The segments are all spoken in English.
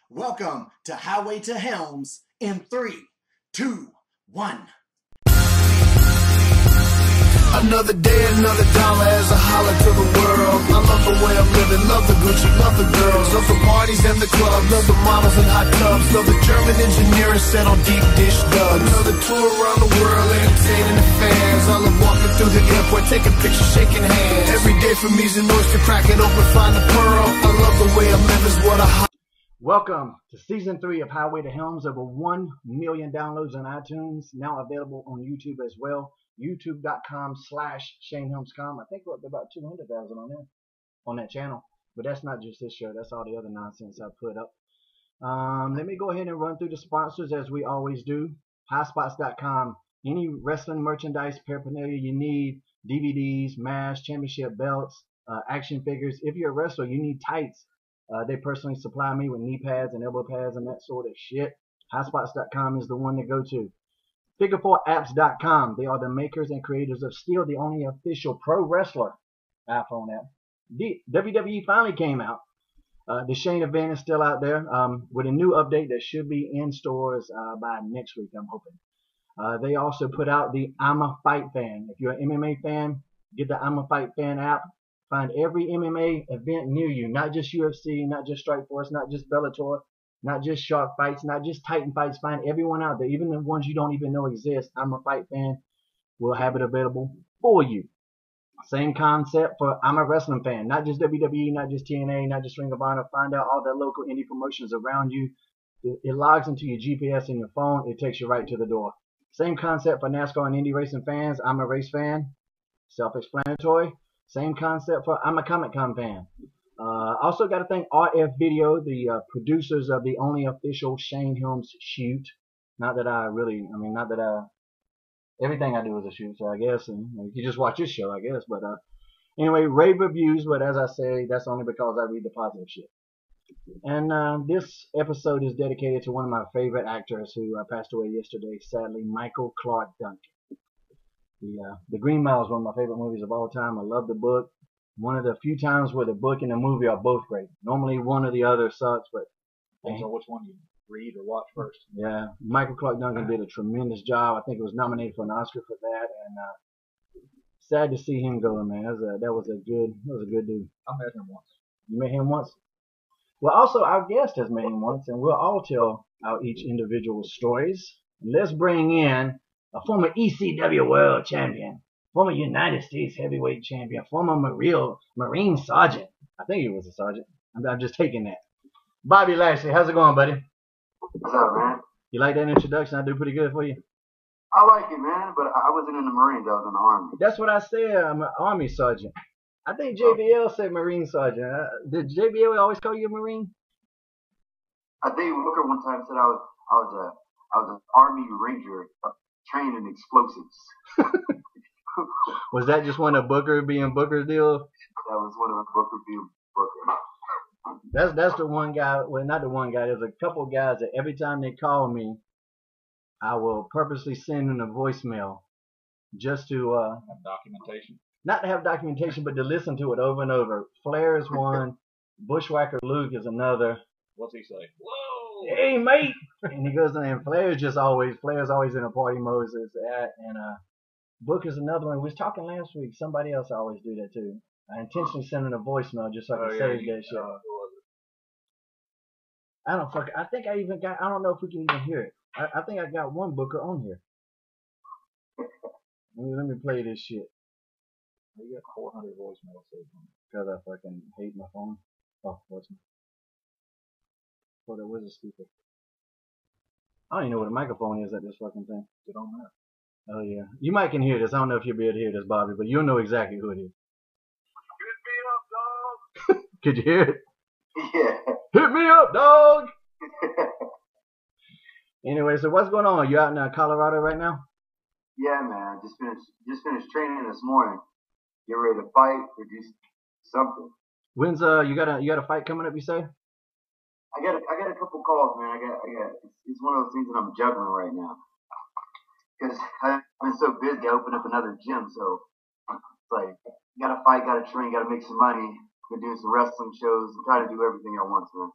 Welcome to Highway to Helms in 3, 2, 1. Another day, another dollar as I holler to the world. I love the way I'm living, love the Gucci, love the girls, love the parties and the clubs, love the models and hot tubs, love the German engineering set on deep dish dubs. Another tour around the world, entertaining the fans. I love walking through the airport, taking pictures, shaking hands. Every day from music noise to crack it open, find the pearl. I love the way I'm living, is what I Welcome to Season 3 of Highway to Helms. Over 1 million downloads on iTunes, now available on YouTube as well. YouTube.com/ShaneHelmsCom. I think we're up to about 200,000 on there, on that channel. But that's not just this show, that's all the other nonsense I put up. Let me go ahead and run through the sponsors as we always do. HighSpots.com. Any wrestling merchandise, paraphernalia you need, DVDs, masks, championship belts, action figures. If you're a wrestler, you need tights. They personally supply me with knee pads and elbow pads and that sort of shit. HighSpots.com is the one to go to. Figure4apps.com. They are the makers and creators of still the only official pro wrestler iPhone app. The WWE finally came out. The Shane event is still out there with a new update that should be in stores by next week, I'm hoping. They also put out the I'm a Fight Fan. If you're an MMA fan, get the I'm a Fight Fan app. Find every MMA event near you, not just UFC, not just Strikeforce, not just Bellator, not just Shark Fights, not just Titan Fights. Find everyone out there, even the ones you don't even know exist. I'm a Fight Fan will have it available for you. Same concept for I'm a Wrestling Fan, not just WWE, not just TNA, not just Ring of Honor. Find out all the local indie promotions around you. It logs into your GPS in your phone. It takes you right to the door. Same concept for NASCAR and Indy racing fans. I'm a Race Fan. Self-explanatory. Same concept for I'm a Comic Con fan. Also got to thank RF Video, the producers of the only official Shane Helms shoot. Not that I really, not that everything I do is a shoot, so I guess, and you can just watch this show, I guess. But anyway, rave reviews, but as I say, that's only because I read the positive shit. And this episode is dedicated to one of my favorite actors who passed away yesterday, sadly, Michael Clarke Duncan. The Green Mile is one of my favorite movies of all time. I love the book. One of the few times where the book and the movie are both great. Normally one or the other sucks, but depends on which one you read or watch first. Yeah, Michael Clarke Duncan did a tremendous job. I think he was nominated for an Oscar for that, and sad to see him go, man. That was a good dude. I met him once. You met him once? Well, also our guest has met him once, and we'll all tell our each individual stories. Let's bring in a former ECW World Champion, former United States Heavyweight Champion, former Marine Sergeant. I think he was a sergeant. I'm just taking that. Bobby Lashley, how's it going, buddy? What's up, man? You like that introduction? I do pretty good for you. I like it, man, but I wasn't in the Marines. I was in the Army. That's what I said. I'm an Army Sergeant. I think JBL said Marine Sergeant. Did JBL always call you a Marine? I think Booker one time said I was an Army Ranger trained in explosives. Was that just one of Booker being Booker's deal? That was one of Booker being Booker. That's the one guy. Well, not the one guy. There's a couple guys that every time they call me, I will purposely send them a voicemail just to have documentation. Not to have documentation, but to listen to it over and over. Flair is one. Bushwhacker Luke is another. What's he say? Whoa! Hey, mate! And he goes in there, and Flair's always in a party mode. So it's that. And Booker's another one. We was talking last week. Somebody else always do that too. I intentionally send in a voicemail just so I can save that shit. I think I even got. I don't know if we can even hear it. I think I got one Booker on here. Let me play this shit. You got 400 voicemails saved on it. Because I fucking hate my phone. Oh, voicemail. Oh, that was a speaker. I don't even know what a microphone is at this fucking thing. Get on that. Oh yeah. You might can hear this. I don't know if you'll be able to hear this, Bobby, but you'll know exactly who it is. Hit me up, dog. Could you hear it? Yeah. Hit me up, dog. Anyway, so what's going on? You out in Colorado right now? Yeah, man. Just finished training this morning. Get ready to fight or do something. When's you got a fight coming up? You say? I got a couple calls, man. I got. It's one of those things that I'm juggling right now. Because I've been so busy, I opened up another gym, so it's like, gotta fight, gotta train, gotta make some money. Been doing some wrestling shows and trying to do everything at once, man.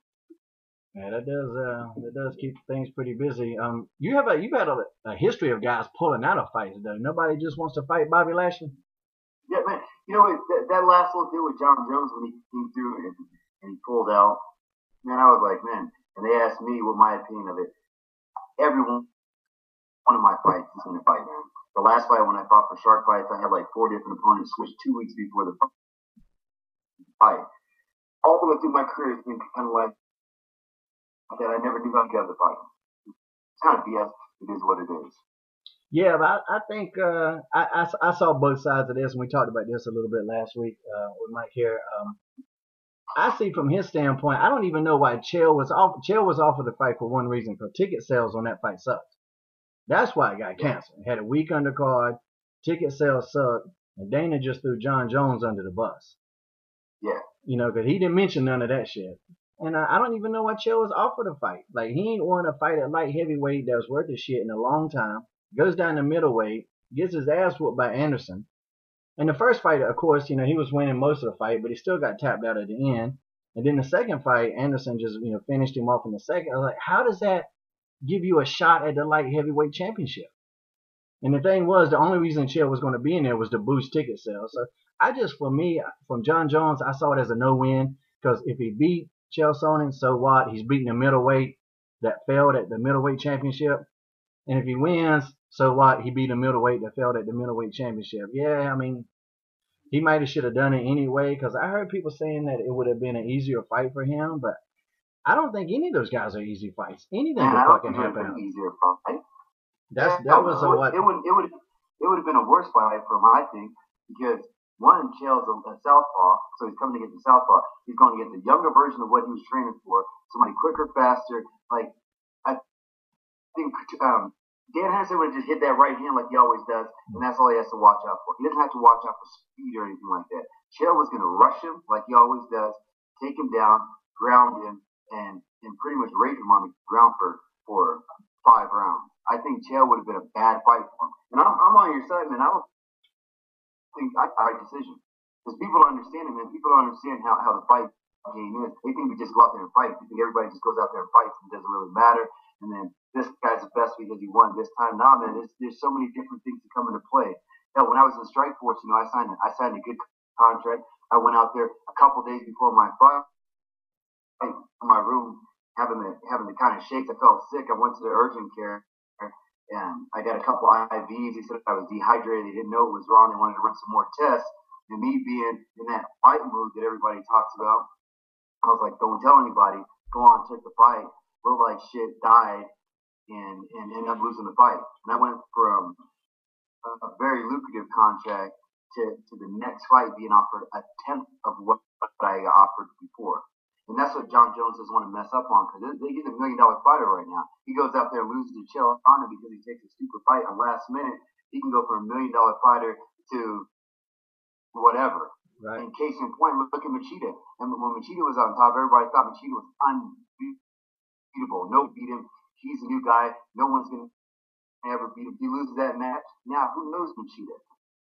Yeah, that does keep things pretty busy. You've had a history of guys pulling out of fights though. Nobody just wants to fight Bobby Lashley. Yeah, man. You know that last little deal with John Jones when he came through and he pulled out. Man, I was like, man. And they asked me what my opinion of it. Everyone, one of my fights is going to fight, man. The last fight when I fought for Shark Fights, I had like 4 different opponents switch 2 weeks before the fight. All the way through my career, it's been kind of like that. I never knew I'd get the fight. It's kind of BS. It is what it is. Yeah, but I think I saw both sides of this, and we talked about this a little bit last week with Mike here. I see from his standpoint, I don't even know why Chael was off. Chael was offered the fight for one reason, because ticket sales on that fight sucked. That's why it got canceled. It had a weak undercard, ticket sales sucked, and Dana just threw John Jones under the bus. Yeah. You know, because he didn't mention none of that shit. And I don't even know why Chael was offered a fight. Like, he ain't won a fight at light heavyweight that was worth his shit in a long time. Goes down to middleweight, gets his ass whooped by Anderson. And the first fight, of course, you know, he was winning most of the fight, but he still got tapped out at the end. And then the second fight, Anderson just, you know, finished him off in the second. I was like, how does that give you a shot at the light heavyweight championship? And the thing was, the only reason Chael was going to be in there was to boost ticket sales. So for me, from John Jones, I saw it as a no-win, because if he beat Chael Sonnen, so what? He's beating a middleweight that failed at the middleweight championship. And if he wins, so what? He beat a middleweight that failed at the middleweight championship. Yeah, I mean, he might have should have done it anyway, because I heard people saying that it would have been an easier fight for him, but I don't think any of those guys are easy fights. Anything could fucking happen. Easier fight. That was a what? It would have been a worse fight for him, I think, because one, Chael's a southpaw, so he's coming to get the southpaw. He's going to get the younger version of what he was training for, somebody quicker, faster. Like, I think Dan Henderson would have just hit that right hand like he always does, and that's all he has to watch out for. He doesn't have to watch out for speed or anything like that. Chael was going to rush him like he always does, take him down, ground him, and pretty much rape him on the ground for 5 rounds. I think Chael would have been a bad fight for him. And I'm on your side, man. I don't think I right decision. Because people don't understand it, man. People don't understand how the fight game is. They think we just go out there and fight. They think everybody just goes out there and fights and it doesn't really matter. And then this guy's the best because he won this time. Nah, man, there's so many different things that come into play. Hell, when I was in Strike Force, you know, I signed a good contract. I went out there a couple days before my fight in my room having the kind of shakes. I felt sick. I went to the urgent care and I got a couple IVs. They said I was dehydrated. They didn't know it was wrong. They wanted to run some more tests. And me being in that fight mood that everybody talks about, I was like, don't tell anybody. Go on, took the fight. Looked like shit, died, and ended up losing the fight. And I went from a very lucrative contract to the next fight being offered a tenth of what I offered before. And that's what John Jones doesn't want to mess up on, because he's $1 million fighter right now. He goes out there and loses to Chael Sonnen because he takes a stupid fight at last minute. He can go from $1 million fighter to whatever. Right. And case in point, look at Machida. And when Machida was on top, everybody thought Machida was unbeatable. No beat him. He's a new guy. No one's going to ever beat him. He loses that match. Now, who knows Machida?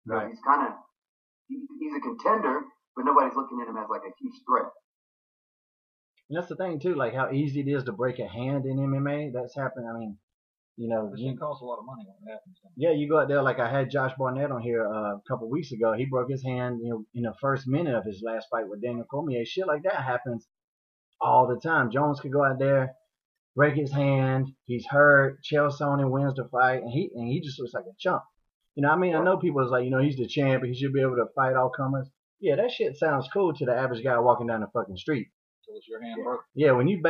Right. He's kind of he's a contender, but nobody's looking at him as like a huge threat. And that's the thing too, like how easy it is to break a hand in MMA. That's happened. I mean, you know, it costs a lot of money when it happens. Yeah, you go out there, like I had Josh Barnett on here a couple weeks ago. He broke his hand, you know, in the first minute of his last fight with Daniel Cormier. Shit like that happens all the time. Jones could go out there, break his hand, he's hurt. Chael Sonnen wins the fight, and he just looks like a chump. You know, I mean, I know people is like, you know, he's the champ, he should be able to fight all comers. Yeah, that shit sounds cool to the average guy walking down the fucking street. It's your hand broke. Yeah, when you're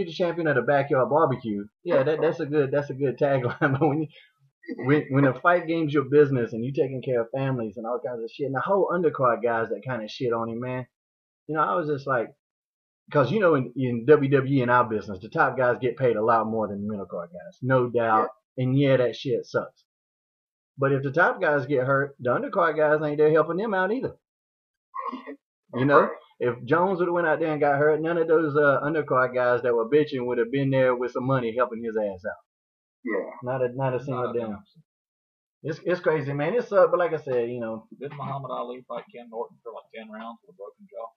the champion of the backyard barbecue, yeah, that's a good tagline. But when the fight game's your business and you taking care of families and all kinds of shit, and the whole undercard guys that kind of shit on him, man. You know, I was just like, because you know, in WWE in our business, the top guys get paid a lot more than the middle card guys, no doubt. Yeah. And yeah, that shit sucks. But if the top guys get hurt, the undercard guys ain't there helping them out either. You know? If Jones would have went out there and got hurt, none of those undercard guys that were bitching would have been there with some money helping his ass out. Yeah. Not a single damn. It's crazy, man. It's but like I said, you know. Didn't Muhammad Ali fight Ken Norton for like 10 rounds with a broken jaw?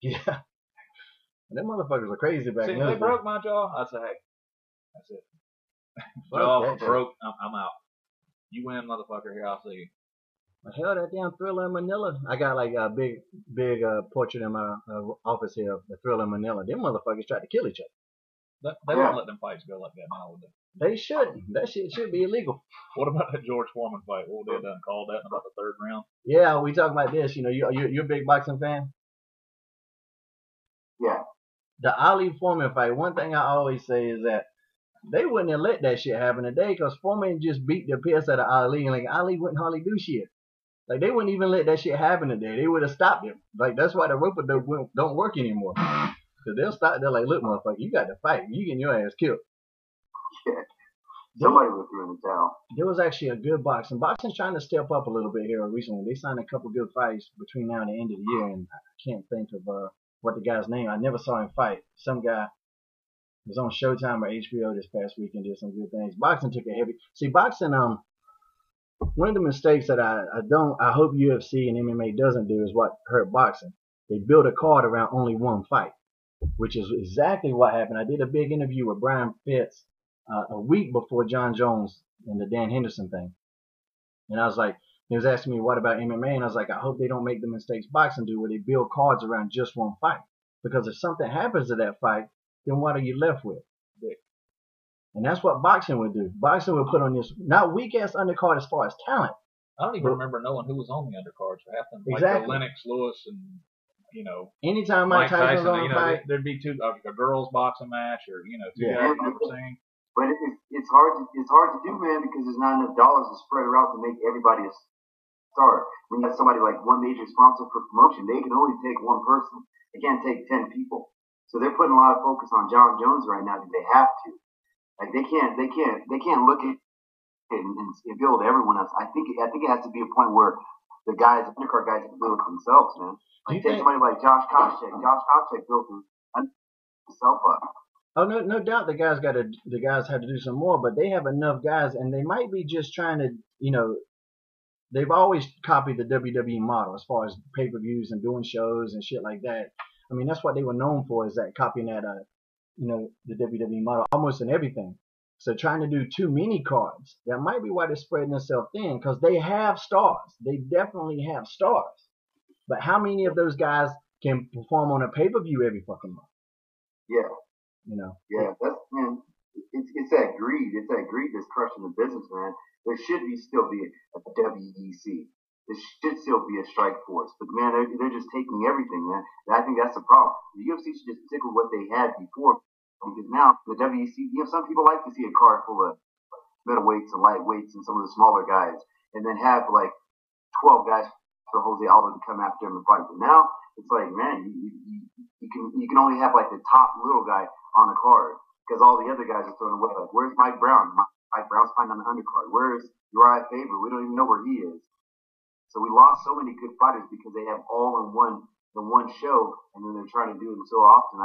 Yeah. Them motherfuckers were crazy back See, in if those they broke my jaw, I'd say, hey, that's it. Fuck Jaw that shit. broke, I'm out. You win, motherfucker. Here, I'll see you. Hell, that damn Thriller in Manila. I got like a big portrait in my office here of the Thriller in Manila. Them motherfuckers tried to kill each other. They won't let them fights go like that now, would they? They shouldn't. That shit should be illegal. What about that George Foreman fight? What would they have done? Called that in about the third round? Yeah, we talking about this. You know, you're a big boxing fan. Yeah. The Ali Foreman fight. One thing I always say is that they wouldn't have let that shit happen today because Foreman just beat the piss out of Ali, and like Ali wouldn't hardly do shit. Like they wouldn't even let that shit happen today. They would have stopped him. Like that's why the roper don't work anymore. Cause they'll stop. They're like, look, motherfucker, you got to fight. You getting your ass killed. Yeah. Somebody was throwing the towel. There was actually a good boxing. Boxing's trying to step up a little bit here recently. They signed a couple good fights between now and the end of the year, and I can't think of what the guy's name. I never saw him fight. Some guy was on Showtime or HBO this past week and did some good things. Boxing took a heavy. See, boxing. One of the mistakes that I hope UFC and MMA doesn't do is what hurt boxing. They build a card around only one fight, which is exactly what happened. I did a big interview with Brian Fitz a week before John Jones and the Dan Henderson thing. And I was like, he was asking me, what about MMA? And I was like, I hope they don't make the mistakes boxing do where they build cards around just one fight. Because if something happens to that fight, then what are you left with? And that's what boxing would do. Boxing would put on this not weak-ass undercard as far as talent. I don't even remember knowing who was on the undercards for half them. Exactly. Like the Lennox Lewis and, you know, anytime Mike Tyson was on you know, fight, there'd be a girls boxing match or, you know, two guys you've never seen. But it's hard to do, man, because there's not enough dollars to spread around to make everybody a star. When you have somebody like one major sponsor for promotion, they can only take one person. They can't take 10 people. So they're putting a lot of focus on John Jones right now because they have to. Like they can't look at it and build everyone else. I think it has to be a point where the undercard guys can build it themselves, man. Like take somebody like Josh Koscheck. Josh Koscheck built himself up. Oh no doubt the guys had to do some more, but they have enough guys, and they might be just trying to, you know, they've always copied the WWE model as far as pay-per-views and doing shows and shit like that. I mean, that's what they were known for, is that copying that, you know, the WWE model almost in everything. So trying to do too many cards, that might be why they're spreading themselves thin, because they have stars. They definitely have stars. But how many of those guys can perform on a pay-per-view every fucking month? Yeah. You know? Yeah, it's that greed. It's that greed that's crushing the business, man. There should still be a WEC. There should still be a strike force. But, man, they're just taking everything, man. And I think that's the problem. The UFC should just stick with what they had before. Because now, the WEC, you know, some people like to see a card full of middleweights and lightweights and some of the smaller guys. And then have, like, 12 guys for Jose Aldo to come after him and fight. But now, it's like, man, you can only have, like, the top little guy on the card. Because all the other guys are thrown away. Like, where's Mike Brown? Mike Brown's fine on the undercard. Where's Uriah Faber? We don't even know where he is. So we lost so many good fighters because they have all in one show, and then they're trying to do it so often.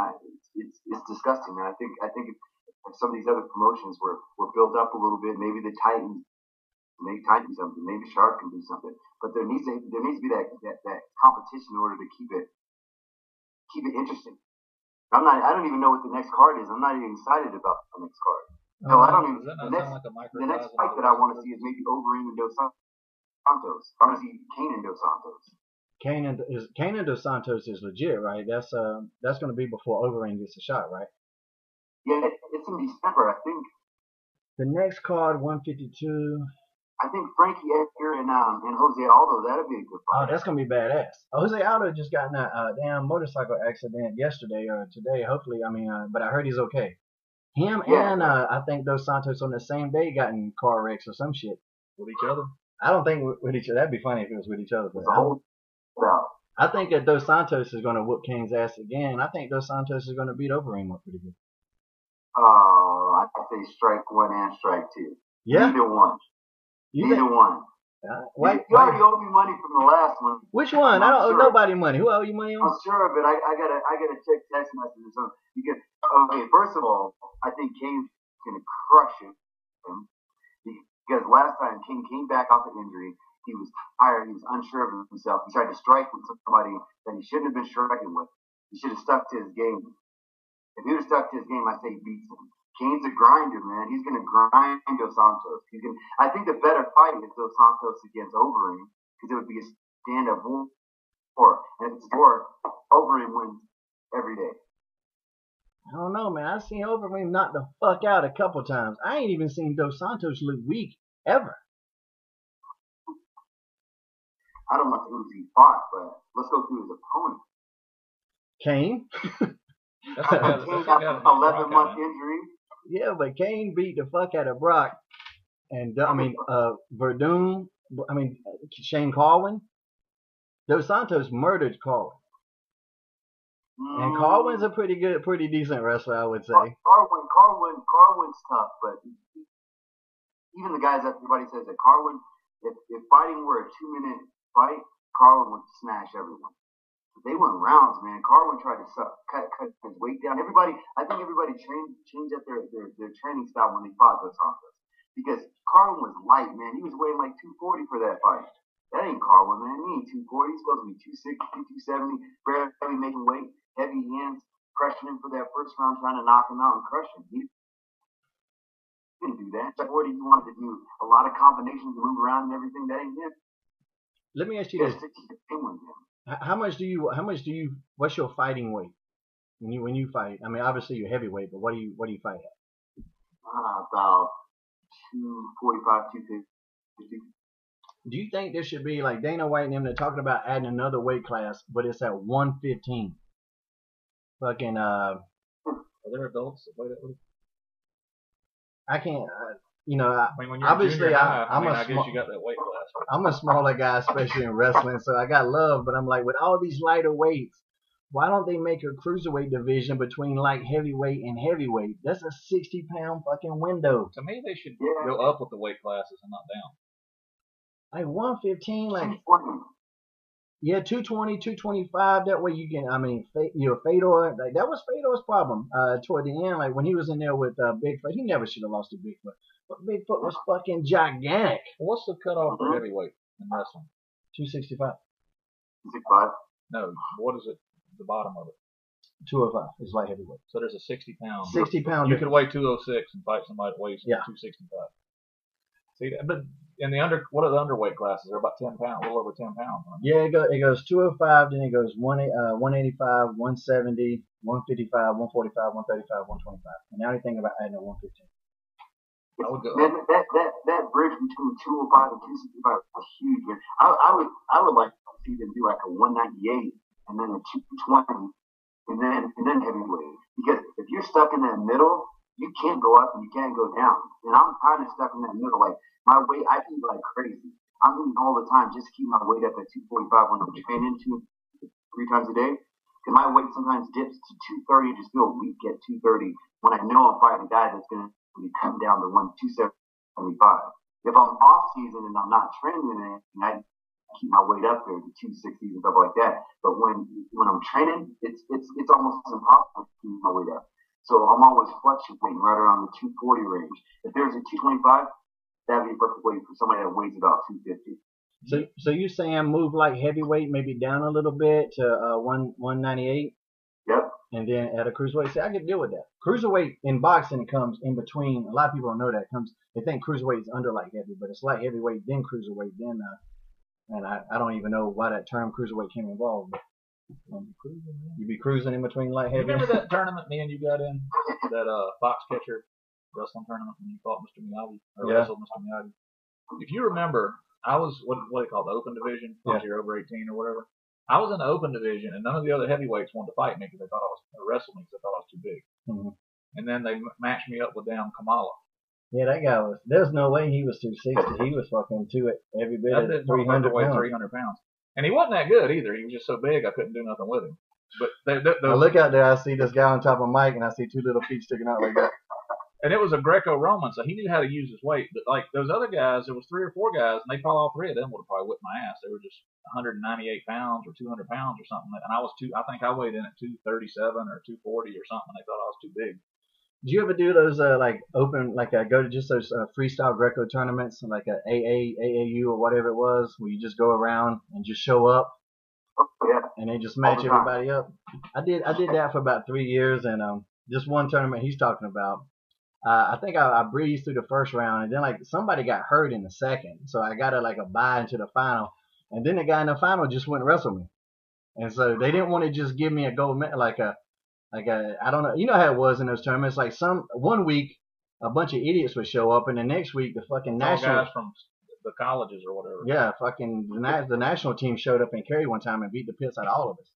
It's disgusting, man. I think if some of these other promotions were built up a little bit, maybe the Titans do something, maybe Shark can do something. But there needs to be that competition in order to keep it interesting. I don't even know what the next card is. I'm not even excited about the next card. So I don't even. The next fight that I want to see is maybe Overeem and Dos Santos. I want to see Kane and Dos Santos. Kane and Dos Santos is legit, right? That's going to be before Overeem gets a shot, right? Yeah, it's in December, I think. The next card, 152. I think Frankie Edgar and Jose Aldo, that'll be a good fight. Oh, that's gonna be badass. Jose Aldo just got in a damn motorcycle accident yesterday or today. Hopefully, but I heard he's okay. Him and I think Dos Santos on the same day got in car wrecks or some shit. With each other? I don't think with each other. That'd be funny if it was with each other. But I I think that Dos Santos is gonna whoop King's ass again. I think Dos Santos is gonna beat Overeem up pretty good. I say strike one and strike two. Yeah. Either one. Either one. You already owe me money from the last one. Which one? I don't owe nobody money. Who owe you money on? I'm sure, but I gotta check text messages or something. Because first of all, I think Kane's gonna crush him. Because last time King came back off the injury, he was tired, he was unsure of himself. He tried to strike with somebody that he shouldn't have been striking with. He should have stuck to his game. If he would have stuck to his game, I say he beats him. Kane's a grinder, man. He's gonna grind Dos Santos. I think the better fight is Dos Santos against Overeem because it would be a stand-up war. And if it's a war, Overeem wins every day. I don't know, man. I've seen Overeem knock the fuck out a couple times. I ain't even seen Dos Santos look weak ever. I don't want to who he fought, but let's go through his opponent. Kane. Kane got an 11-month injury. Yeah, but Kane beat the fuck out of Brock. And, Verdun, Shane Carwin. Dos Santos murdered Carwin. And Carwin's a pretty decent wrestler, I would say. Carwin's tough, but even the guys that everybody says that Carwin, if fighting were a 2-minute fight, Carwin would smash everyone. They went rounds, man. Carwin tried to cut his weight down. I think everybody changed up their training style when they fought Dos Santos. Because Carwin was light, man. He was weighing like 240 for that fight. That ain't Carwin, man. He ain't 240. He's supposed to be 260, 270, barely making weight, heavy hands, pressuring him for that first round, trying to knock him out and crush him. He didn't do that. What he wanted to do a lot of combinations, move around and everything. That ain't him. Let me ask you this. What's your fighting weight when you fight? I mean, obviously you're heavyweight, but what do you fight at? About 245, 250. Do you think there should be, like Dana White and them, they're talking about adding another weight class, but it's at 115? Fucking, Are there adults that weigh that weight? I can't, when you're obviously high, I guess you got that weight class. I'm a smaller guy, especially in wrestling, so I got love, but I'm like, with all these lighter weights, why don't they make a cruiserweight division between like heavyweight and heavyweight? That's a 60-pound fucking window. To me, they should go up with the weight classes and not down. Like 115, like 220, 225. That way you can, Fedor, like that was Fedor's problem toward the end. Like when he was in there with Bigfoot, he never should have lost to Bigfoot. But Bigfoot was fucking gigantic. What's the cutoff for heavyweight in wrestling? 265. 265? No, what is it? The bottom of it. 205 is light heavyweight. So there's a 60 pound. 60 pound. You could weigh 206 and fight somebody that weighs 265. See that? But in the what are the underweight classes? They're about 10 pounds, a little over 10 pounds. Right? Yeah, it goes 205, then it goes 185, 170, 155, 145, 135, 125. And now you think about adding a 115. I would go. That bridge between 205 and 265 was huge. Man. I would like to see them do like a 198 and then a 220 and then heavyweight. Because if you're stuck in that middle, you can't go up and you can't go down. And I'm kind of stuck in that middle. Like my weight, I eat like crazy. I'm eating all the time just to keep my weight up at 245 when I'm training 3 times a day. Because my weight sometimes dips to 230. I just feel weak at 230 when I know I'm fighting a guy that's going to come down to 275. If I'm off season and I'm not training and I keep my weight up there to 260s and stuff like that. But when I'm training, it's almost impossible to keep my weight up. So I'm always fluctuating right around the 240 range. If there's a 225, that'd be a perfect weight for somebody that weighs about 250. So you're saying move like heavyweight, maybe down a little bit to 198? Yep. And then at a cruiserweight, see, I can deal with that. Cruiserweight in boxing comes in between. A lot of people don't know that. They think cruiserweight is under light heavy, but it's light heavyweight, then cruiserweight, then and I don't even know why that term cruiserweight came involved. But you be cruising in between light heavy. You remember that tournament me and you got in? That fox catcher wrestling tournament when you fought Mr. Miyagi or wrestled Mr. Miyagi. If you remember, I was what they call the open division. Once you're over 18 or whatever. I was in the open division, and none of the other heavyweights wanted to fight me because they thought I was wrestle me because they thought I was too big. Mm-hmm. And then they matched me up with damn Kamala. Yeah, that guy was. There's no way he was 260. He was fucking every bit of 300 pounds. 300 pounds. And he wasn't that good either. He was just so big I couldn't do nothing with him. But I look out there, I see this guy on top of Mike, and I see 2 little feet sticking out like that. And it was a Greco-Roman, so he knew how to use his weight. But like those other guys, there was 3 or 4 guys, and they probably all 3 of them would have probably whipped my ass. They were just 198 pounds or 200 pounds or something. And I think I weighed in at 237 or 240 or something. And they thought I was too big. Did you ever do those go to just those freestyle Greco tournaments, like a AAU or whatever it was, where you just go around and just show up? Oh, yeah. And they just match everybody up. I did that for about 3 years, and this one tournament he's talking about. I think I breezed through the first round, and then like somebody got hurt in the second, so I got a bye into the final, and then the guy in the final just wouldn't wrestle me, and so they didn't want to just give me a gold medal like a I don't know, you know how it was in those tournaments. Like one week a bunch of idiots would show up, and the next week the fucking national guys from the colleges or whatever. Yeah, fucking the national team showed up in Cary one time and beat the piss out of all of us.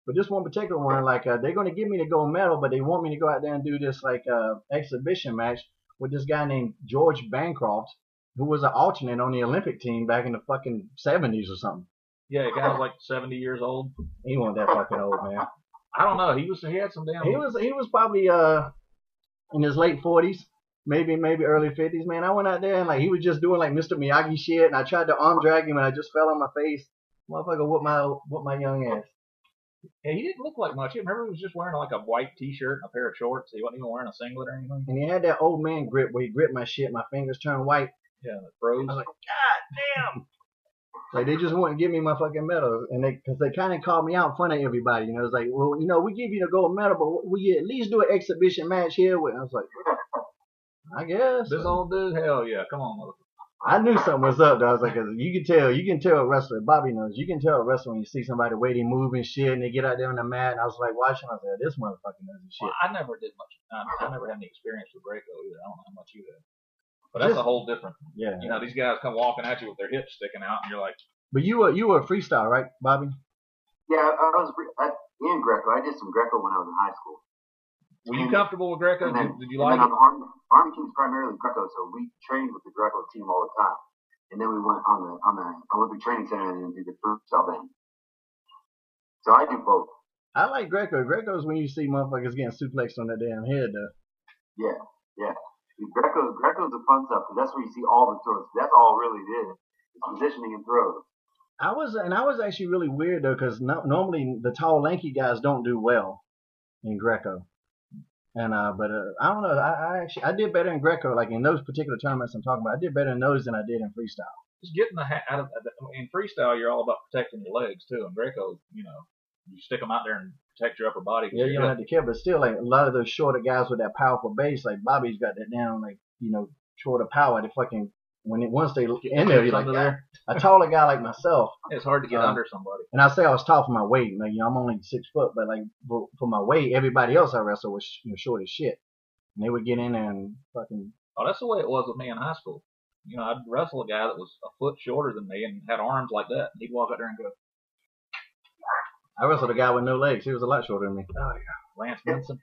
But this one particular one, like they're going to give me the gold medal, but they want me to go out there and do this like exhibition match with this guy named George Bancroft, who was an alternate on the Olympic team back in the fucking 70s or something. Yeah, the guy was like 70 years old. He wasn't that fucking old, man. I don't know. He had some damn. He was probably in his late 40s, maybe early 50s, man. I went out there and like he was just doing like Mr. Miyagi shit, and I tried to arm drag him and I just fell on my face. Motherfucker whooped my young ass. Yeah, he didn't look like much. You remember he was just wearing like a white t-shirt and a pair of shorts. He wasn't even wearing a singlet or anything. And he had that old man grip where he gripped my shit, my fingers turned white. Yeah, it froze. I was like, God damn. Like they just wouldn't give me my fucking medal, and because they kind of called me out in front of everybody. You know, it's like, well, you know, we give you the gold medal, but we at least do an exhibition match here. I was like, I guess. This old dude, hell yeah, come on, motherfucker. I knew something was up, though. I was like, 'cause you can tell a wrestler. Bobby knows. You can tell a wrestler when you see somebody the way they move and shit, and they get out there on the mat. And I was like watching. I was like, this motherfucker knows his shit. Well, I never did much. I never had any experience with Greco either. I don't know how much you had. But that's a whole different. Yeah. You know, these guys come walking at you with their hips sticking out, and you're like. But you were a freestyle, right, Bobby? Yeah, I was in Greco. I did some Greco when I was in high school. Were you comfortable with Greco? Did you like it? Army Team's primarily Greco, so we trained with the Greco team all the time. And then we went on the Olympic Training Center and did the freestyle then. So I do both. I like Greco. Greco's when you see motherfuckers getting suplexed on that damn head, though. Yeah. Greco's the fun stuff, because that's where you see all the throws. That's all really it is. It's positioning and throws. I was actually really weird though, because normally the tall, lanky guys don't do well in Greco. And but I don't know. I did better in Greco, like in those particular tournaments I'm talking about. I did better in those than I did in freestyle. Just getting out of in freestyle, you're all about protecting your legs too. In Greco, you know, you stick them out there and protect your upper body. Yeah, you don't have to care, but still, like a lot of those shorter guys with that powerful base, like Bobby's got that down, like shorter power. They fucking once they look in there, you're like, God. A taller guy like myself. It's hard to get under somebody. And I say I was tall for my weight. Like, I'm only 6 foot, but like for my weight, everybody else I wrestled was short as shit. And they would get in there and fucking. Oh, that's the way it was with me in high school. You know, I'd wrestle a guy that was a foot shorter than me and had arms like that. And he'd walk out there and go. I wrestled a guy with no legs. He was a lot shorter than me. Oh yeah, Lance Benson.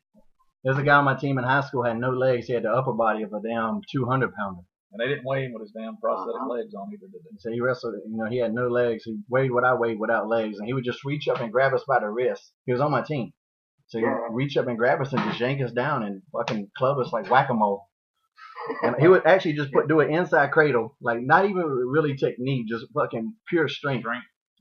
There's a guy on my team in high school had no legs. He had the upper body of a damn 200-pounder. And they didn't weigh him with his damn prosthetic legs on either, did they? So he wrestled, he had no legs. He weighed what I weighed without legs. And he would just reach up and grab us by the wrist. He was on my team. So he'd reach up and grab us and just yank us down and fucking club us like whack-a-mole. And he would actually just do an inside cradle, like not even really technique, just fucking pure strength.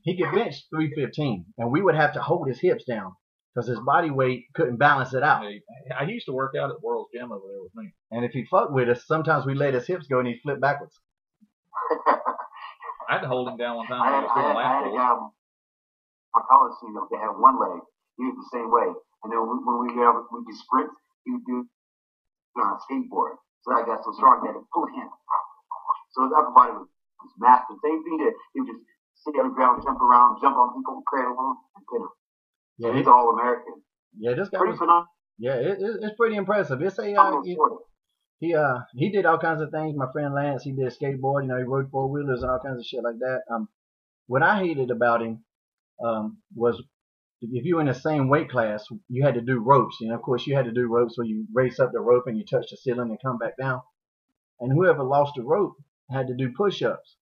He could bench 315. And we would have to hold his hips down, because his body weight couldn't balance it out. I used to work out at World's Gym over there with me. And if he fucked with us, sometimes we let his hips go and he'd flip backwards. I had to hold him down one time when he was doing lap pulls. My college team, they had one leg. He was the same way. And then when we do sprints, he would do on a skateboard. So that got so strong he had to pull him. So his upper body was massive. Same thing that he would just sit on the ground, jump around, jump on people, cradle him, and pin him. Yeah, he's all American. Yeah, this guy pretty phenomenal. Yeah, it's pretty impressive. It's he did all kinds of things. My friend Lance, he did skateboard. He rode 4-wheelers and all kinds of shit like that. What I hated about him was if you were in the same weight class, you had to do ropes. Of course, you had to do ropes where you race up the rope and you touch the ceiling and come back down. And whoever lost the rope had to do push-ups.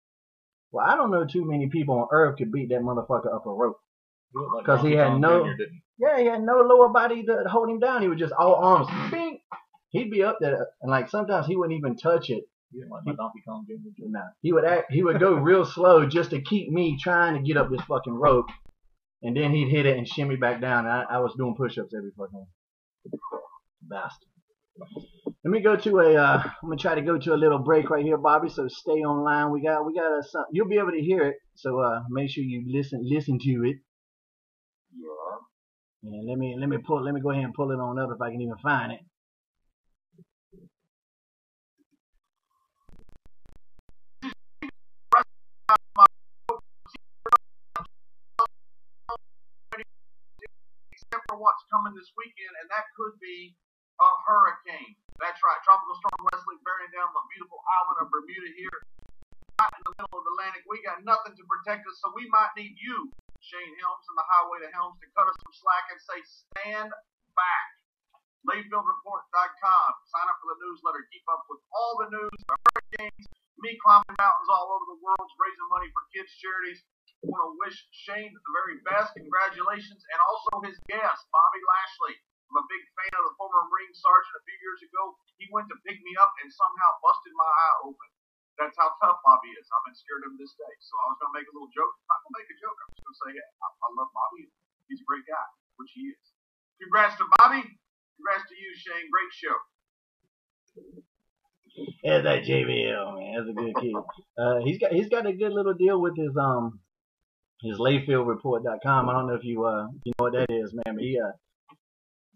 Well, I don't know too many people on earth could beat that motherfucker up a rope. Because he had he had no lower body to hold him down. He was just all arms. Bing! He'd be up there, and like sometimes he wouldn't even touch it. You didn't like my Donkey Kong Jr. Nah, he would go real slow just to keep me trying to get up this fucking rope, and then he'd hit it and shimmy back down. And I was doing push-ups every fucking bastard. Let me go to I'm gonna try to go to a little break right here, Bobby. So stay online. We got something. You'll be able to hear it. So make sure you listen to it. Yeah. And let me go ahead and pull it on up if I can even find it. Except for what's coming this weekend, and that could be a hurricane. That's right, Tropical Storm Leslie bearing down the beautiful island of Bermuda here, right in the middle of the Atlantic. We got nothing to protect us, so we might need you, Shane Helms and the Highway to Helms, to cut us some slack and say, stand back. LayfieldReport.com. Sign up for the newsletter. Keep up with all the news, the hurricanes, me climbing mountains all over the world, raising money for kids' charities. I want to wish Shane the very best. Congratulations. And also his guest, Bobby Lashley. I'm a big fan of the former Marine Sergeant a few years ago. He went to pick me up and somehow busted my eye open. That's how tough Bobby is. I've been scared of him this day. So I was going to make a little joke. I'm not going to make a joke. I'm just going to say, hey, I love Bobby. He's a great guy, which he is. Congrats to Bobby. Congrats to you, Shane. Great show. Yeah, that JBL, man. That's a good kid. He's got a good little deal with his LayfieldReport.com. I don't know if you know what that is, man. But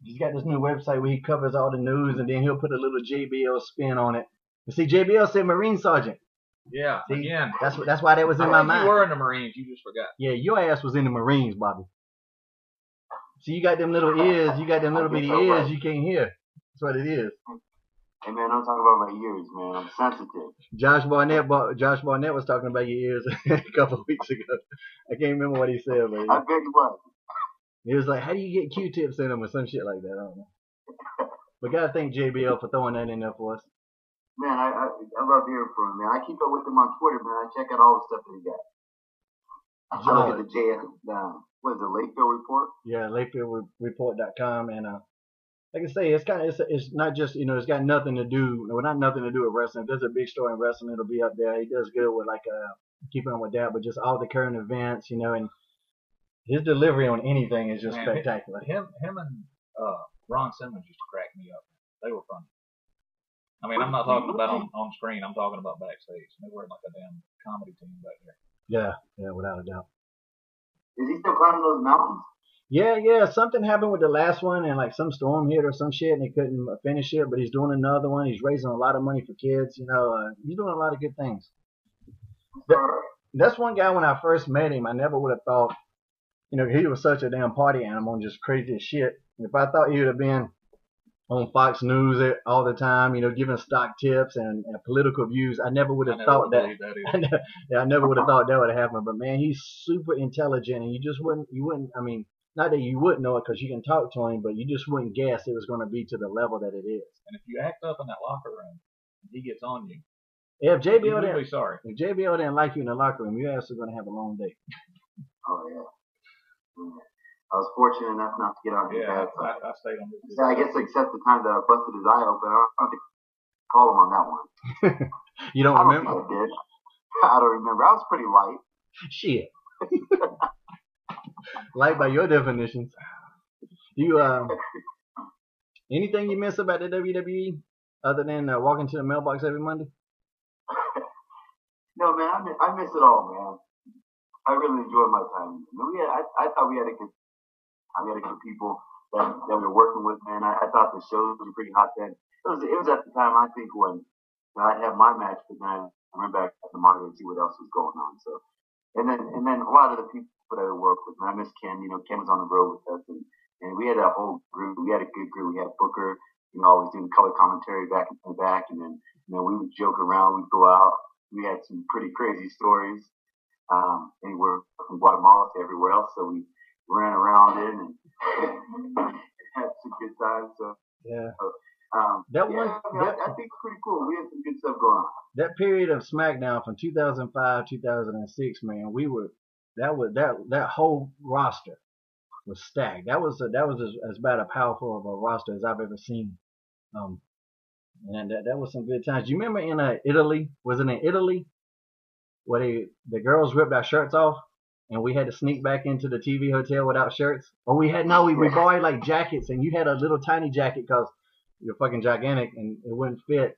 he's got this new website where he covers all the news, and then he'll put a little JBL spin on it. You see, JBL said Marine Sergeant. Yeah, see, again. That's why that was in my mind. You were in the Marines, you just forgot. Yeah, your ass was in the Marines, Bobby. See, you got them little ears, you got them little bitty ears you can't hear. That's what it is. Hey man, don't talk about my ears, man. I'm sensitive. Josh Barnett was talking about your ears a couple of weeks ago. I can't remember what he said, but I bet he was. He was like, "How do you get Q-tips in them or some shit like that?" I don't know. But gotta thank JBL for throwing that in there for us. Man, I love hearing from him, man. I keep up with him on Twitter, man. I check out all the stuff that he got. I look at the what is it, Lakefield Report? Yeah, LayfieldReport.com, and like I say, it's not just, it's got nothing to do, not nothing to do with wrestling. If there's a big story in wrestling, it'll be up there. He does good with keeping up with that, but just all the current events, and his delivery on anything is just spectacular. Him and Ron Simmons used to crack me up. They were funny. I mean, I'm not talking about on screen. I'm talking about backstage. They were like a damn comedy team back there. Yeah, without a doubt. Is he still climbing those mountains? Yeah. Something happened with the last one, and like some storm hit or some shit, and they couldn't finish it. But he's doing another one. He's raising a lot of money for kids. He's doing a lot of good things. That's one guy. When I first met him, I never would have thought, he was such a damn party animal and just crazy as shit. If I thought he would have been on Fox News all the time, giving stock tips and political views, I never would have thought that. I never would have thought that would have happened. But man, he's super intelligent, and you wouldn't. I mean, not that you wouldn't know it because you can talk to him, but you just wouldn't guess it was going to be to the level that it is. And if you act up in that locker room, and he gets on you. Yeah, if JBL didn't like you in the locker room, your ass is going to have a long day. Oh yeah. I was fortunate enough not to get on his bad side. I stayed on his I guess except the time that I busted his eye open, I don't think I called him on that one. You don't remember? I did. I don't remember. I was pretty light. Shit. Light by your definitions. You anything you miss about the WWE other than walking to the mailbox every Monday? No, man. I miss it all, man. I really enjoyed my time. I thought we had a good. We had a good people that we were working with, man. I thought the shows were pretty hot then. It was at the time, I think, when I'd have my match, but then I went back to the monitor to see what else was going on. So, and then a lot of the people that I worked with, man, I miss Ken. Ken was on the road with us, and we had a whole group. We had a good group. We had Booker, always doing color commentary back and back, and then we would joke around. We'd go out. We had some pretty crazy stories, anywhere from Guatemala to everywhere else. So we ran around in and had some good times. So yeah, I think it's pretty cool. We had some good stuff going on. That period of SmackDown from 2005 2006, man, that whole roster was stacked. That was as about as powerful of a roster as I've ever seen. And that was some good times. Do you remember in Italy? Was it in Italy where the girls ripped our shirts off? And we had to sneak back into the TV hotel without shirts. Or we borrowed like jackets, and you had a little tiny jacket because you're fucking gigantic and it wouldn't fit.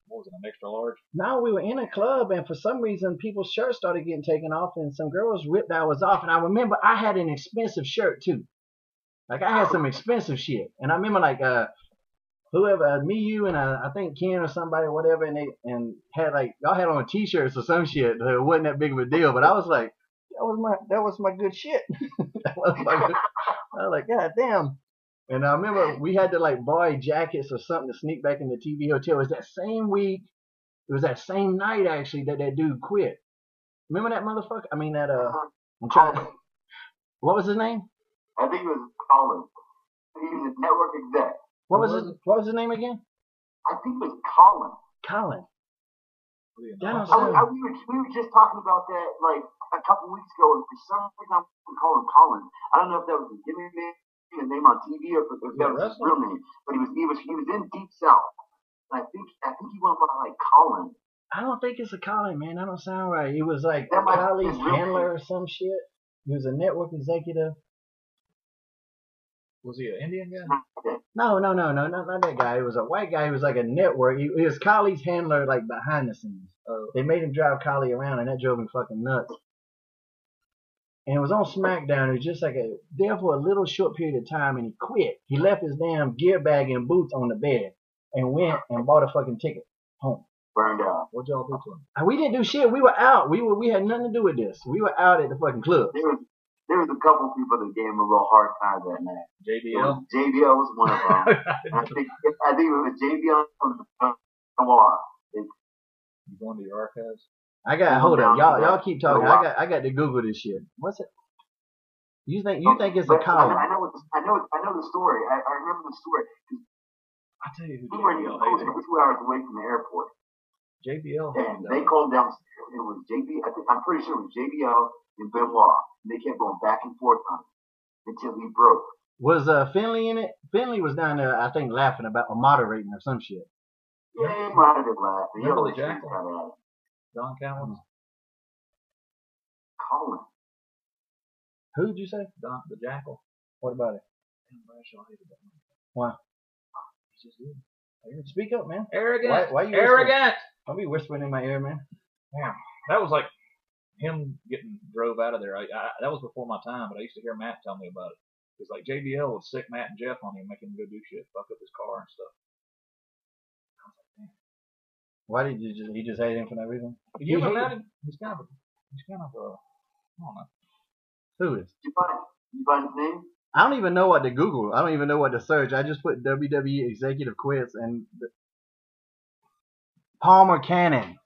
What was it, an extra large? No, we were in a club, and for some reason people's shirts started getting taken off, and some girls ripped ours off. And I remember I had an expensive shirt too. Like I had some expensive shit, and I remember like whoever, me, you, and I think Ken or somebody, or whatever, and they had like y'all had on T-shirts or some shit. So it wasn't that big of a deal, but I was like, that was my good shit. That was my good. I was like, God damn. And I remember we had to like buy jackets or something to sneak back in the TV hotel. It was that same week. It was that same night actually that dude quit. Remember that motherfucker? I mean that I'm trying. What was his name? I think it was Colin. He was a network exec. What was his name again? I think it was Colin. Colin. We were just talking about that like a couple weeks ago, and for some reason I'm calling Colin. I don't know if that was his gimmick name, his name on TV, or if that was his real name. But he was in Deep South. And I think he went by like Colin. I don't think it's a Colin, man. That don't sound right. He was like Kylie's handler or some shit. He was a network executive. Was he an Indian guy? No, not that guy. He was a white guy. He was like a network. He was Kylie's handler, like behind the scenes. They made him drive Kylie around, and that drove him fucking nuts. And it was on SmackDown. It was just like there for a little short period of time, and he quit. He left his damn gear bag and boots on the bed, and went and bought a fucking ticket home. Burned out. What y'all do to him? We didn't do shit. We were out. We had nothing to do with this. We were out at the fucking club. There was a couple people that gave him a real hard time that night. JBL? JBL was one of them. I think it was JBL from Noir. You going to your archives? Hold up. Y'all keep talking. I got to Google this shit. What's it? You think it's a Colin? I know the story. I remember the story. I'll tell you who JBL is. 2 hours away from the airport. JBL. And they called downstairs. It was I'm pretty sure it was JBL and Benoit. And they kept going back and forth on it until he broke. Was Finley in it? Finley was down there, I think, laughing about or moderating or some shit. Yeah, he might have been laughing. Remember the Jackal? Don Callis? Colin. Who'd you say? Don the Jackal. What about it? Why? He's just good. Speak up, man. Arrogant. Why you arrogant? Don't be whispering in my ear, man. Damn. That was like him getting drove out of there. That was before my time, but I used to hear Matt tell me about it. It's like JBL would sick Matt and Jeff on him, make him go do shit, fuck up his car and stuff. I was like, damn. Why did he just hate him for no reason? You ever met him? He's kind of I don't know. Who is? You find his name? I don't even know what to Google. I don't even know what to search. I just put WWE executive quits and Palmer Cannon.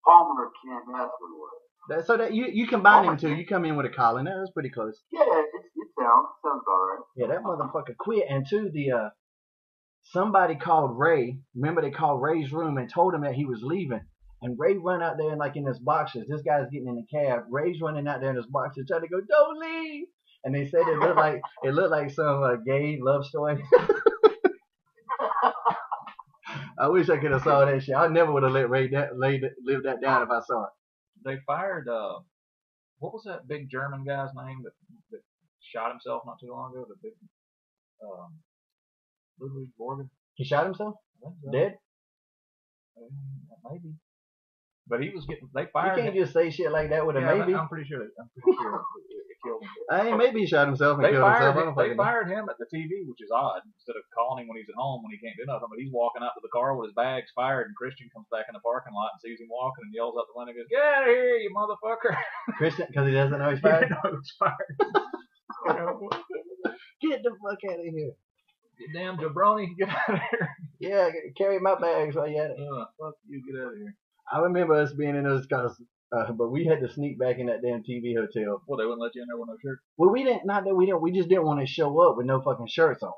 Palmer Cannon, that's what it was. So that you combine them two, you come in with a Colin. That was pretty close. Yeah, it sounds all right. Yeah, that motherfucker quit. And two, somebody called Ray. Remember they called Ray's room and told him that he was leaving. And Ray run out there in his boxers. This guy's getting in the cab. Ray's running out there in his boxers, trying to go, "Don't leave." And they said it looked like some gay love story. I wish I could have saw that shit. I never would have let Ray live that down if I saw it. They fired what was that big German guy's name that shot himself not too long ago? The big Ludwig Borger. He shot himself? I think so. Dead? Maybe. But he was they fired You can't him. just say shit like that with a maybe. I'm pretty sure it killed him. Maybe he shot himself and killed himself. They fired him at the TV, which is odd. Instead of calling him when he's at home when he can't do nothing, but he's walking out to the car with his bags fired, and Christian comes back in the parking lot and sees him walking and yells out the window and goes, "Get out of here, you motherfucker!" Christian, because he doesn't know he's fired. He's fired. Get the fuck out of here! You damn jabroni, get out of here! Yeah, carry my bags while you at it. Fuck you, get out of here! I remember us being in those cars, but we had to sneak back in that damn TV hotel. Well, they wouldn't let you in there with no shirt. Well, we didn't. Not that we didn't. We just didn't want to show up with no fucking shirts on.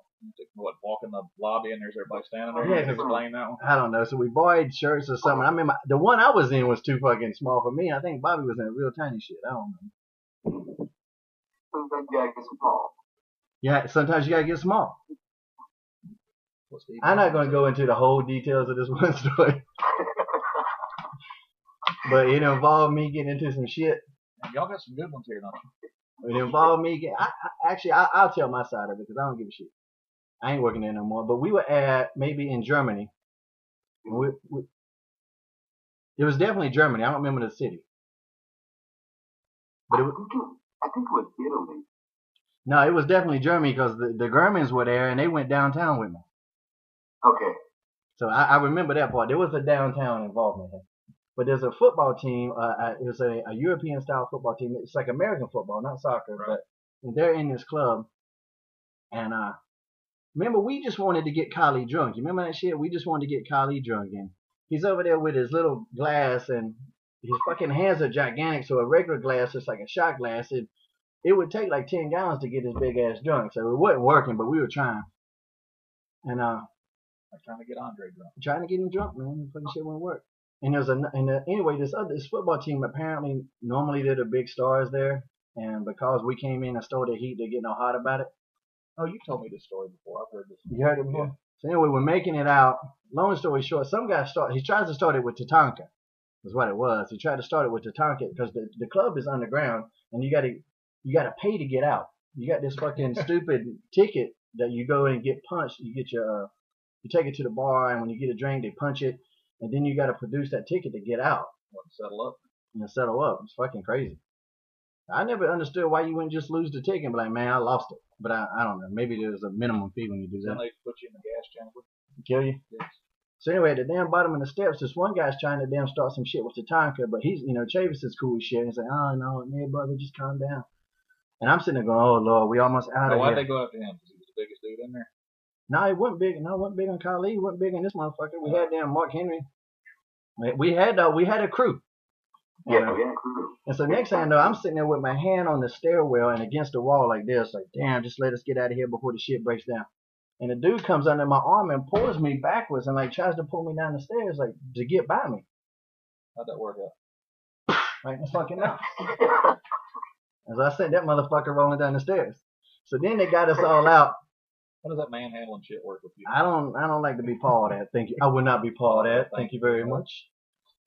What, walk in the lobby and there's everybody standing there? Yeah, You explain that one. I don't know. So we borrowed shirts or something. I remember the one I was in was too fucking small for me. I think Bobby was in a real tiny shit. I don't know. Sometimes you gotta get small. Yeah, sometimes you gotta get small. I'm not gonna go into the whole details of this one story. But it involved me getting into some shit. Y'all got some good ones here, don't you? It involved me getting. I'll tell my side of it because I don't give a shit. I ain't working there no more. But we were at maybe in Germany. It was definitely Germany. I don't remember the city. But I think it was Italy. No, it was definitely Germany because the Germans were there and they went downtown with me. Okay. So I remember that part. There was a downtown involvement here. But there's a football team. It was a European style football team. It's like American football, not soccer. Right. But they're in this club. And remember, we just wanted to get Kylie drunk. You remember that shit? We just wanted to get Kylie drunk. And he's over there with his little glass, and his fucking hands are gigantic. So a regular glass is like a shot glass. It would take like 10 gallons to get this big ass drunk. So it wasn't working, but we were trying. And I'm trying to get Andre drunk. trying to get him drunk, man. Fucking shit wouldn't work. And there's anyway, this football team, apparently normally they're the big stars there, and because we came in and stole the heat, they're getting all hot about it. Oh, you told me this story before. I've heard this. You heard it before? So anyway, we're making it out. Long story short, some guy he tries to start it with Tatanka. Is what it was. He tried to start it with Tatanka because the club is underground, and you gotta pay to get out. You got this fucking stupid ticket that you go and get punched. You get you take it to the bar, and when you get a drink, they punch it. And then you got to produce that ticket to get out. Want to settle up? And settle up. It's fucking crazy. I never understood why you wouldn't just lose the ticket and be like, man, I lost it. But I don't know. Maybe there's a minimum fee when you do Then that. they put you in the gas chamber. Kill you? Yes. So anyway, at the damn bottom of the steps, this one guy's trying to damn start some shit with Tatanka, but he's, Chavis is cool as shit. He's like, oh, no, man, brother, just calm down. And I'm sitting there going, oh, Lord, we almost out of here. Why'd they go after him? Because he was the biggest dude in there? No, he wasn't big. No, he wasn't big on Kali. He wasn't big on this motherfucker. We had damn Mark Henry. We had a crew. Yeah, we had a crew. And so next thing I know, I'm sitting there with my hand on the stairwell and against the wall like this, like, damn, just let us get out of here before the shit breaks down. And the dude comes under my arm and pulls me backwards and like tries to pull me down the stairs like to get by me. How'd that work out? Like the fucking out. As I sent that motherfucker rolling down the stairs. So then they got us all out. How does that manhandling shit work with you? I don't like to be pawed at. Thank you. I would not be pawed at. Thank you very much.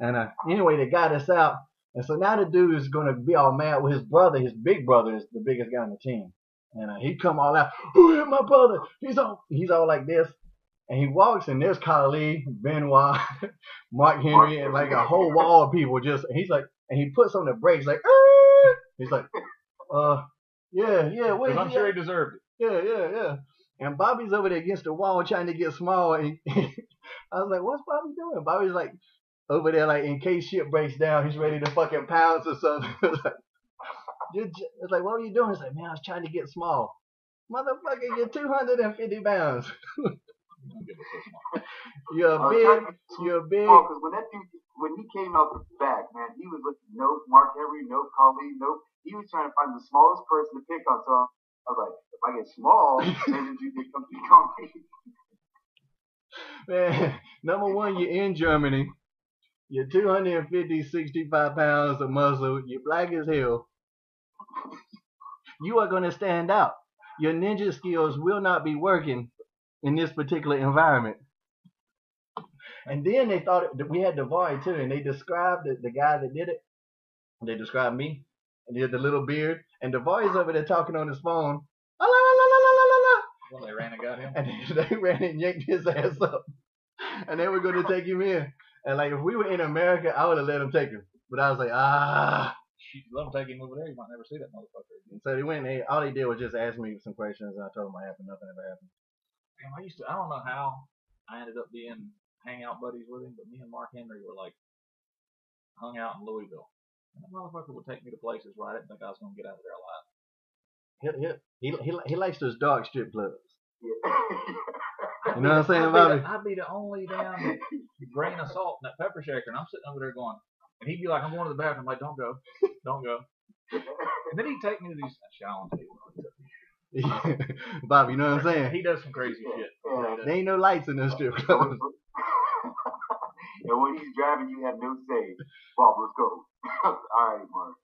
And anyway, they got us out. And so now the dude is going to be all mad with his brother. His big brother is the biggest guy on the team. And he come all out, who hit my brother? He's all like this. And he walks, and there's Kali, Benoit, Mark Henry, and like a whole wall of people just, he's like, and he puts on the brakes like, he's like, yeah, wait. I'm sure he deserved it. Yeah. And Bobby's over there against the wall trying to get small. And I was like, what's Bobby doing? Bobby's like over there, like in case shit breaks down, he's ready to fucking pounce or something. It's like, what are you doing? He's like, man, I was trying to get small. Motherfucker, you're 250 pounds. You're big. Oh, because when that dude, when he came out the back, man, he was looking no Mark Henry, no Kali, no. He was trying to find the smallest person to pick on. So I was like, if I get small, maybe you can come pick on me. Man, number one, you're in Germany. You're 250, 65 pounds of muscle. You're black as hell. You are going to stand out. Your ninja skills will not be working in this particular environment. And then they thought that we had Davari too, and they described the guy that did it. They described me, and he had the little beard, and Davari's over there talking on his phone. La, la, la, la, la, la, la. Well, they ran and got him. And they ran and yanked his ass up, and they were going to take him in. And like if we were in America, I would have let him take him, but I was like, Let him take him over there. You might never see that motherfucker again. So they went. All they did was just ask me some questions, and I told them what happened. Nothing ever happened. Damn, I don't know how I ended up being hangout buddies with him, but me and Mark Henry were like hung out in Louisville. And that motherfucker would take me to places where I didn't think I was going to get out of there alive. He likes those dark strip clubs. Yeah. You know what I'm saying, Bobby? I'd be the only damn grain of salt in that pepper shaker, and I'm sitting over there going, and he'd be like, I'm going to the bathroom. I'm like, don't go. And then he'd take me to these showering tables. Bobby, you know what I'm saying? He does some crazy shit. There ain't no lights in those strip clubs. And when he's driving, you have no say. Bob, let's go. All right, Mark.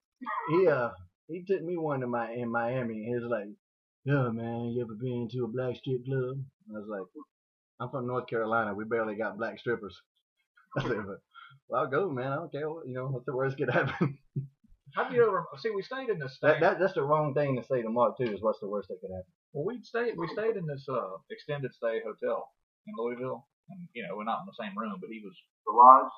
He took me one in Miami. He was like, yeah, man, you ever been to a black strip club? I was like, I'm from North Carolina. We barely got black strippers. I said, well, I'll go, man. I don't care. What's the worst could happen? Have you ever we stayed in this state. That's the wrong thing to say to Mark too. Is what's the worst that could happen? Well, we stayed in this extended stay hotel in Louisville, and we're not in the same room, but he was The lodge.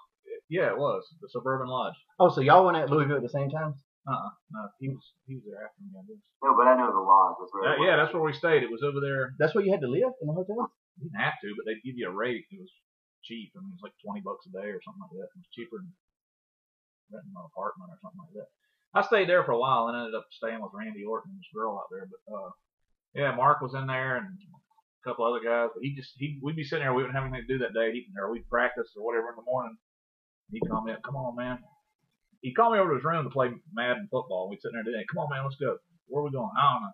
Yeah, it was the Suburban Lodge. Oh, so y'all went at Louisville at the same time? No, he was there after me, I guess. No, but I know the lodge. That's where. Yeah, that's where we stayed. It was over there. That's where you had to live in the hotel? You didn't have to, but they'd give you a rate. It was cheap. I mean, it was like $20 a day or something like that. It was cheaper than renting an apartment or something like that. I stayed there for a while and ended up staying with Randy Orton and this girl out there. But yeah, Mark was in there and a couple other guys. But we'd be sitting there. We wouldn't have anything to do that day. We'd practice or whatever in the morning. He'd call me up. Come on, man. He'd call me over to his room to play Madden football. We'd sit there and do that. Come on, man. Let's go. Where are we going? I don't know.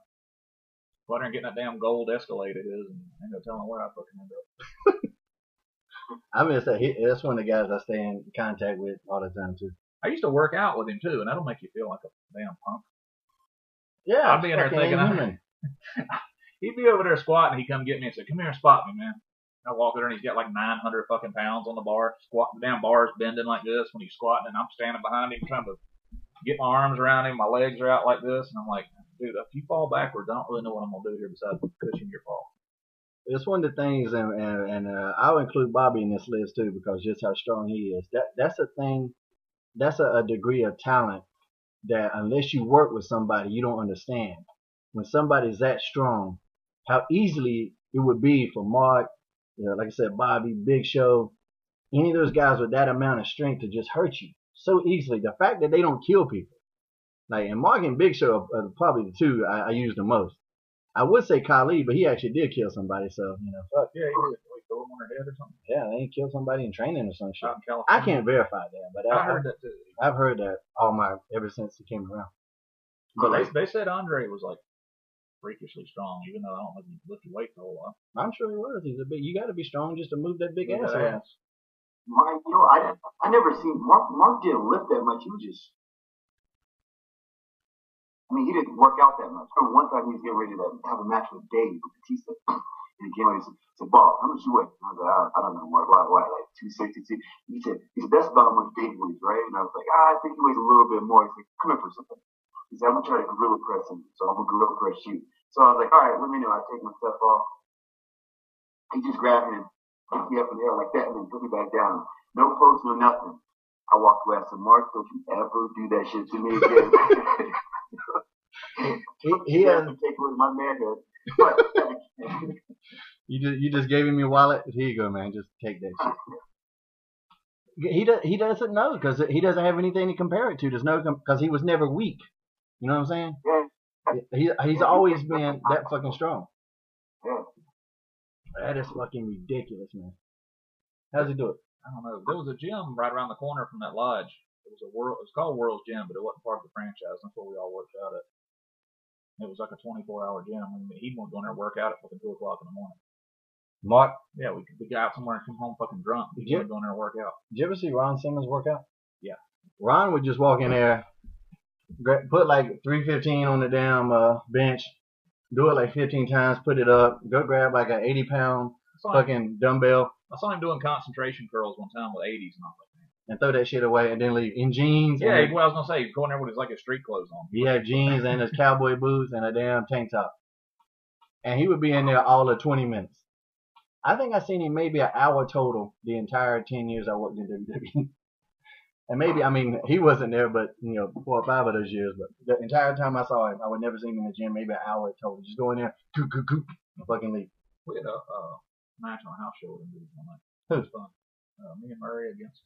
Go out there and get that damn gold Escalade of his and ain't gonna tell him where I fucking end up. I mean, that's one of the guys I stay in contact with all the time too. I used to work out with him too, and that'll make you feel like a damn punk. Yeah, I'd be in there thinking, he'd be over there squatting, and he'd come get me and say, "Come here and spot me, man." I walk over there and he's got like 900 fucking pounds on the bar, squatting. The damn bar's bending like this when he's squatting, and I'm standing behind him trying to get my arms around him. My legs are out like this, and I'm like, dude, if you fall backwards, I don't really know what I'm gonna do here besides cushion your fall. It's one of the things, and I'll include Bobby in this list too because just how strong he is. That's a thing. That's a degree of talent that unless you work with somebody, you don't understand. When somebody's that strong, how easily it would be for Mark, like I said, Bobby, Big Show, any of those guys with that amount of strength to just hurt you so easily. The fact that they don't kill people. And Mark and Big Show are probably the two I use the most. I would say Khali, but he actually did kill somebody, so, fuck. Yeah, he did. Like, throw him on their head or something. Yeah, they killed somebody in training or some shit. Out in California. I can't verify that, but I heard that too. I've heard that ever since he came around. But they said Andre was like freakishly strong, even though I don't know if he lifted weight for a whole lot. I'm sure he was. You got to be strong just to move that big ass around. I never seen Mark didn't lift that much. He was just. I mean, he didn't work out that much. I remember one time he was getting ready to have a match with Dave with Batista. And he came out and he said, Bob, how much you weigh? And I was like, I don't know, Mark, why, like 260? He said, that's about how much Dave weighs, right? And I was like, I think he weighs a little bit more. He's like, come here for something. He said, I'm going to try to gorilla press him. So I'm going to gorilla press you. So I was like, all right, let me know. I take my stuff off. He just grabbed me and picked me up in the air like that and then put me back down. No post, no nothing. I walked away. I said, Mark, don't you ever do that shit to me again. He has to take away my manhood. You just gave him your wallet. Here you go, man. Just take that shit. He doesn't know because he doesn't have anything to compare it to. There's no because he was never weak. You know what I'm saying? Yeah. He's always been that fucking strong. Yeah. That is fucking ridiculous, man. How's he do it? I don't know. There was a gym right around the corner from that lodge. It was called World's Gym, but it wasn't part of the franchise. That's where we all worked out at. It was like a 24-hour gym. I mean, he wouldn't go in there and work out at fucking 2 o'clock in the morning. Mark? Yeah, we got out somewhere and come home fucking drunk. He wouldn't go in there and work out. Did you ever see Ron Simmons work out? Yeah. Ron would just walk in there, put like 315 on the damn bench, do it like 15 times, put it up, go grab like an 80-pound fucking dumbbell. I saw him doing concentration curls one time with 80s, and I was like, man. And throw that shit away and then leave in jeans. Yeah, well, I was gonna say he'd go in there with his street clothes on. He had jeans and his cowboy boots and a damn tank top. And he would be in there all of 20 minutes. I think I seen him maybe an hour total the entire 10 years I worked in WWE. And maybe, I mean, he wasn't there, but 4 or 5 of those years. But the entire time I saw him, I would never see him in the gym. Maybe an hour total. Just go in there, and fucking leave. We had a match on a house show with him one night. Who? It was fun. Me and Murray against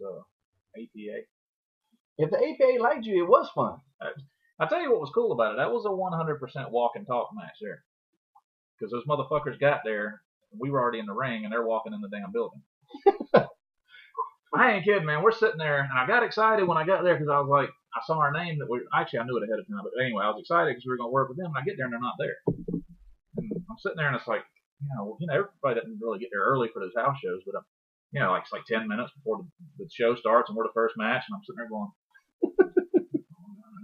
APA. If the APA liked you, it was fun. I tell you what was cool about it. That was a 100% walk and talk match there. Because those motherfuckers got there, and we were already in the ring, and they're walking in the damn building. I ain't kidding, man. We're sitting there, and I got excited when I got there because I was like, I saw our name that actually I knew it ahead of time, but anyway, I was excited because we were going to work with them, and I get there and they're not there. And I'm sitting there, and it's like, everybody doesn't really get there early for those house shows, but it's like 10 minutes before the show starts, and we're the first match, and I'm sitting there going.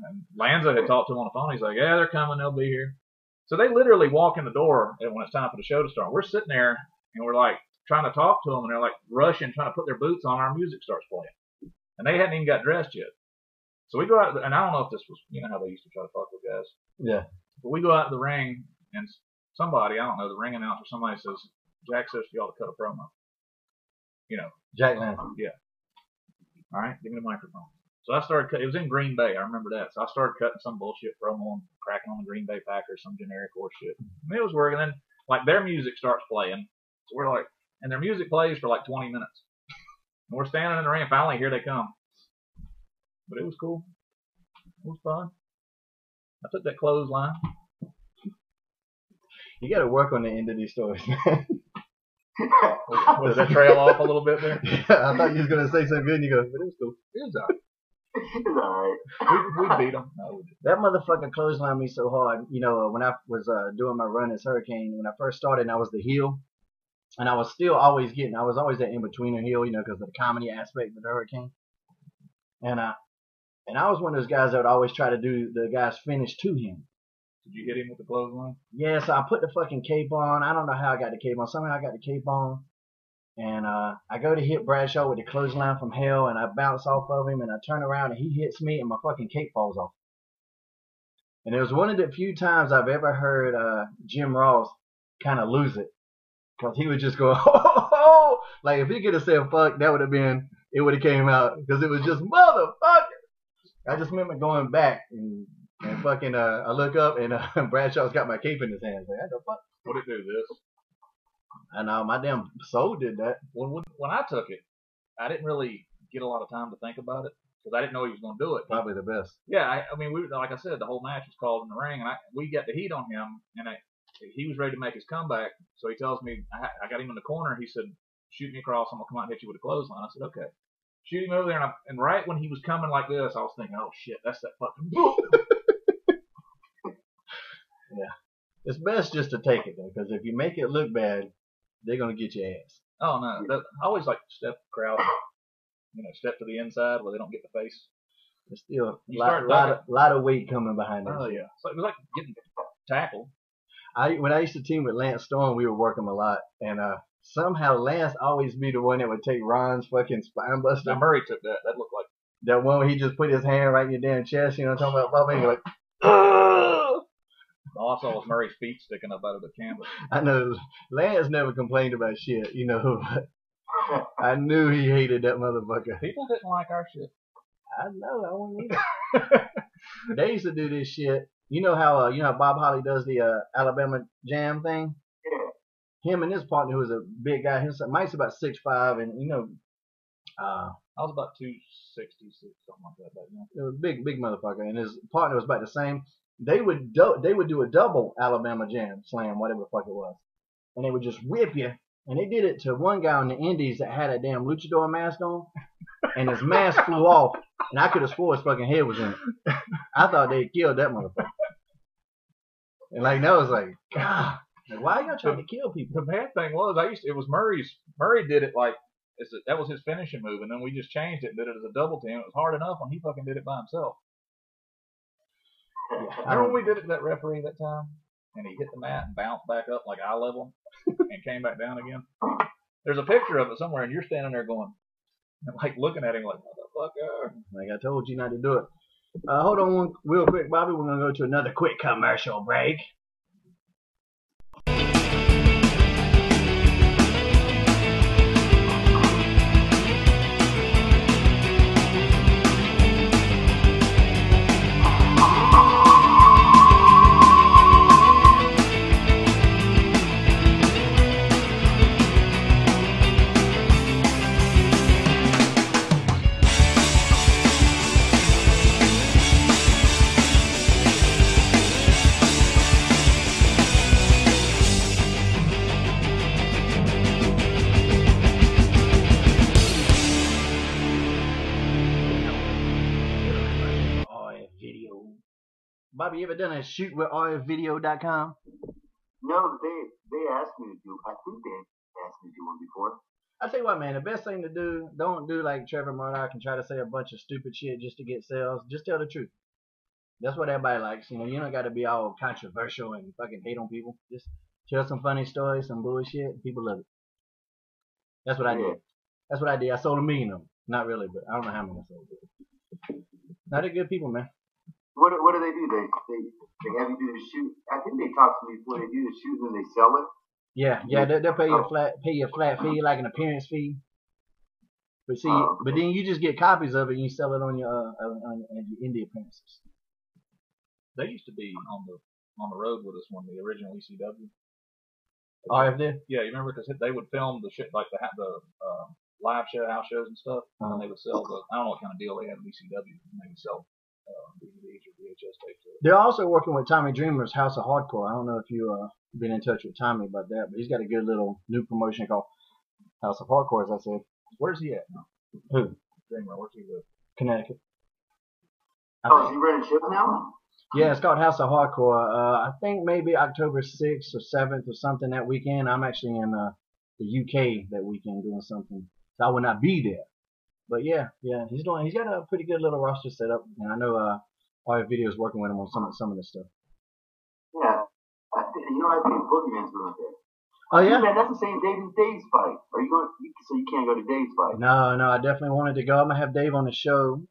And Lanza had talked to him on the phone. He's like, yeah, they're coming. They'll be here. So they literally walk in the door when it's time for the show to start. We're sitting there, and we're like trying to talk to them, and they're like rushing, trying to put their boots on. Our music starts playing, and they hadn't even got dressed yet. So we go out, and I don't know if this was, how they used to try to fuck with guys. Yeah. But we go out to the ring, and somebody, I don't know, the ring announcer, somebody says, Jack says for y'all to cut a promo. Jack Lanza. Yeah. All right, give me the microphone. So I started. It was in Green Bay. I remember that. So I started cutting some bullshit promo and cracking on the Green Bay Packers, some generic horse shit. And it was working. And then like their music starts playing. So we're like, and their music plays for like 20 minutes. And we're standing in the ring. And finally, here they come. But it was cool. It was fun. I took that clothesline. You got to work on the end of these stories, man. Does that trail off a little bit there? Yeah, I thought you was gonna say something good, and you go, but it was cool. It was alright. It's alright. We beat them. No, That motherfucker clotheslined me so hard. You know, when I was doing my run as Hurricane, when I first started, and I was the heel, and I was still always I was always that in-betweener heel, you know, because of the comedy aspect of the Hurricane. And I was one of those guys that would always try to do the guy's finish to him. did you hit him with the clothesline? Yeah, so I put the fucking cape on. I don't know how I got the cape on. Somehow I got the cape on. And I go to hit Bradshaw with the clothesline from hell, and I bounce off of him, and I turn around, and he hits me, and my fucking cape falls off. And it was one of the few times I've ever heard Jim Ross kind of lose it. Because he would just go, oh, like if he could have said fuck, that would have been, it would have came out. Because it was just motherfucker. I just remember going back, and fucking, I look up, and Bradshaw's got my cape in his hands. Like, what the fuck? What did it do? This? I know, my damn soul did that. When I took it, I didn't really get a lot of time to think about it because I didn't know he was going to do it. Probably the best. Yeah, I mean, like I said, the whole match was called in the ring, and we got the heat on him, and he was ready to make his comeback. So he tells me, I got him in the corner. He said, "Shoot me across. I'm gonna come out and hit you with a clothesline." I said, "Okay." Shoot him over there, and right when he was coming like this, I was thinking, "Oh shit, that's that fucking." Yeah, it's best just to take it though, because if you make it look bad, they're gonna get your ass. Oh no, I always like to step the crowd, step to the inside where they don't get the face. It's still You a start lot of weight coming behind that. Oh shit. yeah, so it was like getting tackled. When I used to team with Lance Storm, we would work him a lot, and somehow Lance always be the one that would take Ron's fucking spine buster. Now Murray took that. That looked like That one where he just put his hand right in your damn chest, you know what I'm talking about, Bobby? And you're like, ugh! all I saw was Murray's feet sticking up out of the canvas. I know Lance never complained about shit, you know. But I knew he hated that motherfucker. People didn't like our shit. I know, I wouldn't either. They used to do this shit. You know how Bob Holly does the Alabama Jam thing? Yeah. Him and his partner, who was a big guy, Mike's about 6'5", and I was about 266, something like that back then. it was a big motherfucker, and his partner was about the same. They would do a double Alabama Jam slam, whatever the fuck it was, and they would just whip you. And they did it to one guy on the Indies that had a damn luchador mask on, and his mask flew off, and I could have swore his fucking head was in it. I thought they killed that motherfucker. And that was like, God, why y'all trying to kill people? The bad thing was, it was Murray did it like, that was his finishing move, and then we just changed it and did it as a double team. It was hard enough when he fucking did it by himself. Yeah, Remember when we did it to that referee that time? And he hit the mat and bounced back up like eye level and came back down again? There's a picture of it somewhere, and you're standing there going, like looking at him like, motherfucker. Like I told you not to do it. Hold on real quick, Bobby. We're going to go to another quick commercial break. Bobby, you ever done a shoot with rfvideo.com? No, they asked me to do. I think they asked me to do one before. I tell you what, man, the best thing to do, don't do like Trevor Murdoch and try to say a bunch of stupid shit just to get sales. Just tell the truth. That's what everybody likes. You don't got to be all controversial and fucking hate on people. Just tell some funny stories, some bullshit. People love it. That's what I did. That's what I did. I sold 1 million of them. Not really, but I don't know how many I sold. Now they're good people, man. What do they do? They have you do the shoot. I think they talk to me before they do the shoot and they sell it. Yeah, they'll pay you a flat fee, like an appearance fee. But see, but then you just get copies of it and you sell it on your indie appearances. They used to be on the road with us when the original ECW. RFD? Yeah, you remember because they would film the shit like the live house shows and stuff, and they would sell I don't know what kind of deal they had with ECW, and they would sell DVDs or VHS tapes. They're also working with Tommy Dreamer's House of Hardcore. I don't know if you been in touch with Tommy about that, but he's got a good little new promotion called House of Hardcore, as I said. Where's he at now? Who? Dreamer. Where's he live? Connecticut. Oh, is he running shows now? Yeah, it's called House of Hardcore. I think maybe October 6th or 7th or something that weekend. I'm actually in the UK that weekend doing something. So I will not be there. But yeah, he's got a pretty good little roster set up, and I know RFD is working with him on some of this stuff. Yeah, I think Boogeyman's going there. Oh yeah, man, that's the same Dave's fight. Are you going? So you can't go to Dave's fight? No, I definitely wanted to go. I'm gonna have Dave on the show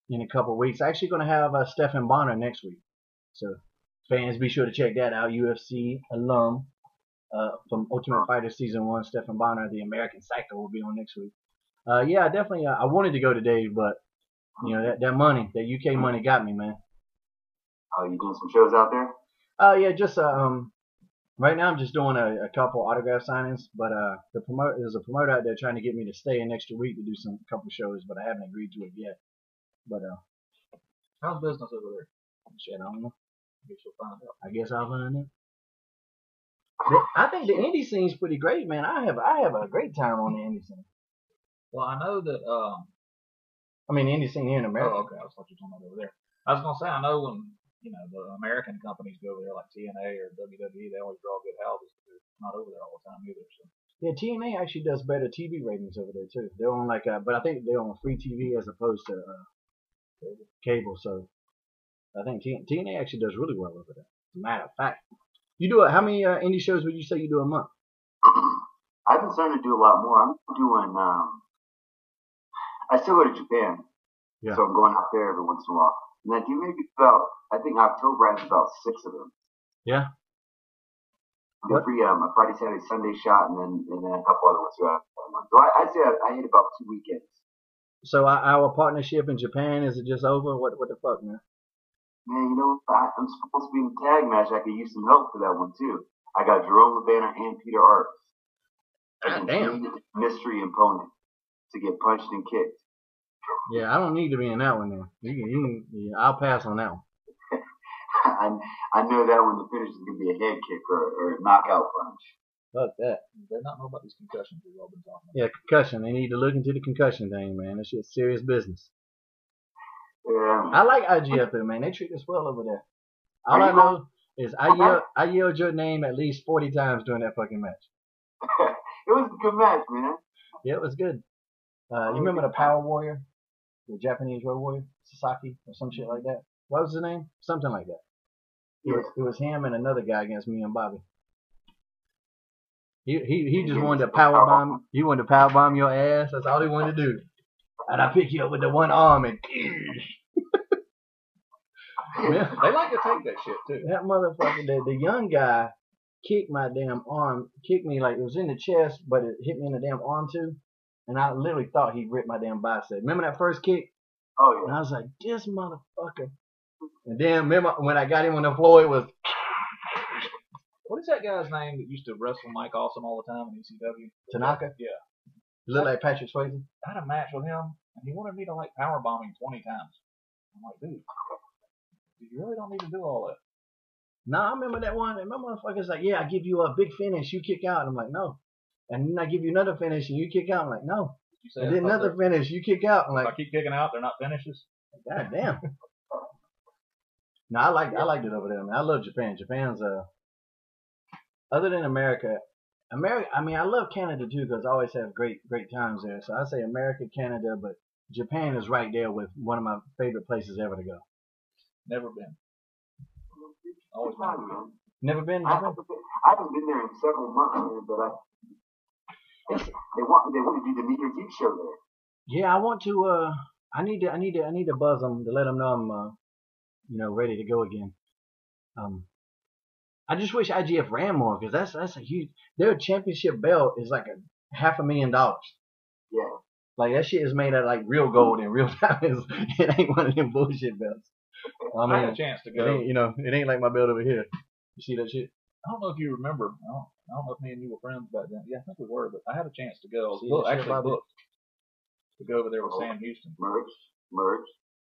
in a couple of weeks. Actually, gonna have Stephan Bonner next week. So fans, be sure to check that out. UFC alum from Ultimate Fighter Season 1, Stephan Bonner, the American Psycho, will be on next week. Yeah, definitely. I wanted to go to Dave, but you know that money, that UK money, got me, man. Oh, you doing some shows out there? Yeah, just right now I'm just doing a couple autograph signings, but there's a promoter out there trying to get me to stay an extra week to do some couple shows, but I haven't agreed to it yet. But how's business over there? Shit, I don't know. I guess you'll find out. I guess I'll find out. I think the indie scene's pretty great, man. I have a great time on the indie scene. Well, I know that. I mean, the indie scene here in America. Oh, okay. I was talking about over there. I was gonna say, I know when the American companies go over there, like TNA or WWE, they always draw good houses. But they're not over there all the time either. So. Yeah, TNA actually does better TV ratings over there too. They're on but I think they're on free TV as opposed to cable. So I think TNA actually does really well over there. As a matter of fact, you do how many indie shows would you say you do a month? I've been starting to do a lot more. I'm doing. I still go to Japan, so I'm going out there every once in a while. And I do maybe I think October I have about 6 of them. Yeah. A Friday, Saturday, Sunday shot, and then a couple other ones throughout the month. So I'd say I hit about 2 weekends. So our partnership in Japan, is it just over? What the fuck, man? Man, I'm supposed to be in the tag match. I could use some help for that one too. I got Jerome LeBanner and Peter Arts. God damn. Mystery opponent to get punched and kicked. Yeah, I don't need to be in that one then. I'll pass on that one. I know that one. The finish is gonna be a head kick or a knockout punch. Fuck that. They not know about these concussions we've all been talking about. Yeah, concussion. They need to look into the concussion thing, man. That shit's serious business. Yeah. I like IGF though, man. They treat us well over there. All I know is I yelled your name at least 40 times during that fucking match. It was a good match, man. Yeah, it was good. You remember the Power Warrior? The Japanese Road Warrior? Sasaki or some shit like that? What was his name? Something like that. It was him and another guy against me and Bobby. He just wanted to power bomb. He wanted to power bomb your ass. That's all he wanted to do. And I pick you up with the one arm and. Yeah, they like to take that shit too. That motherfucker, the young guy, kicked my damn arm. Kicked me like it was in the chest, but it hit me in the damn arm too. And I literally thought he ripped my damn bicep. Remember that first kick? Oh yeah. And I was like, this motherfucker. And then remember when I got him on the floor, it was. What is that guy's name that used to wrestle Mike Awesome all the time in ECW? Tanaka? Yeah. He looked like Patrick Swayze. I had a match with him, and he wanted me to power bomb him 20 times. I'm like, dude, you really don't need to do all that. Nah, I remember that one. And my motherfucker's like, yeah, I give you a big finish, you kick out. And I'm like, no. And then I give you another finish, and you kick out. I'm like, no. And then another finish, you kick out. I'm like, if I keep kicking out, they're not finishes. God damn. No, I liked it over there, man. I love Japan. Japan's other than America. I mean, I love Canada too because I always have great times there. So I say America, Canada, but Japan is right there with one of my favorite places ever to go. Never been. Always wanted to go. Never been to Japan? I haven't been there in several months, but they want to do the Meet or Geek show there. Yeah, I want to. I need to buzz them to let them know I'm ready to go again. I just wish IGF ran more because that's a huge. Their championship belt is like $500,000. Yeah. Like that shit is made out of like real gold and real diamonds. It ain't one of them bullshit belts. I mean, I had a chance to it go. ain't, it ain't like my belt over here. You see that shit? I don't know if you remember. I don't know if me and you were friends back then. Yeah, I think we were, but I had a chance to go. I See was that shit, actually Bobby? booked to go over there with Sam Houston, Merch.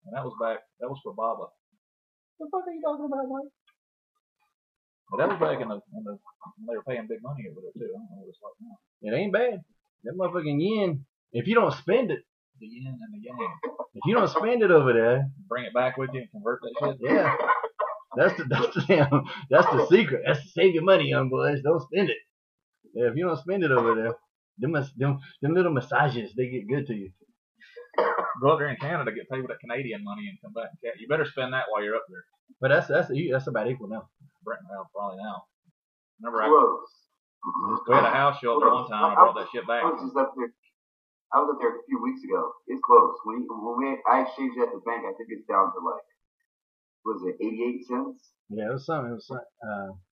and that was for Baba. What the fuck are you talking about, Mike? But that was back in the when they were paying big money over there too. I don't know what it's like now. It ain't bad. That motherfucking yen. If you don't spend it, The yin and the yang. if you don't spend it over there, Bring it back with you and convert that shit. yeah, that's the secret. That's to save your money, young boys. Don't spend it. Yeah, if you don't spend it over there, them little massages, they get good to you. Go up there in Canada, get paid with that Canadian money, and come back. You better spend that while you're up there. But that's about equal now. Well, probably now. Remember, Close. we had a house show up there one time. I brought that shit back. I was up there a few weeks ago. It's close. I exchanged it at the bank, I think it's down to like, was it 88 cents? Yeah, it was something. It was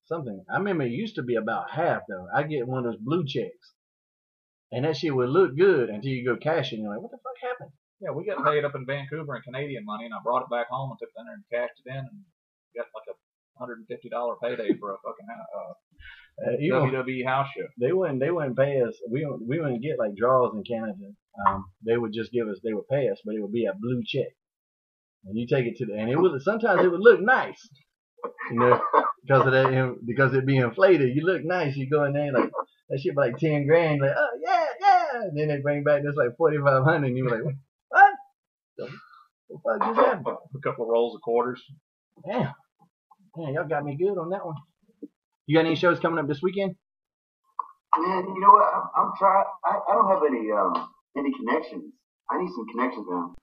something. I remember it used to be about half though. I get one of those blue checks, and that shit would look good until you go cash it. And you're like, what the fuck happened? Yeah, we got paid up in Vancouver in Canadian money, and I brought it back home and took it in there and cashed it in, and got like a $150 payday for a fucking WWE house show. They wouldn't pay us. We wouldn't get like draws in Canada. They would just they would pay us, but it would be a blue check. And you take it and sometimes it would look nice, because of that, because it'd be inflated. You look nice. You go in there like that shit be like 10 grand. Like, oh yeah. And then they bring back this like 4,500, and you're like, what? The fuck just happened? A couple of rolls of quarters. Damn, y'all got me good on that one. You got any shows coming up this weekend? Man, you know what? I'm trying. I don't have any connections. I need some connections, man.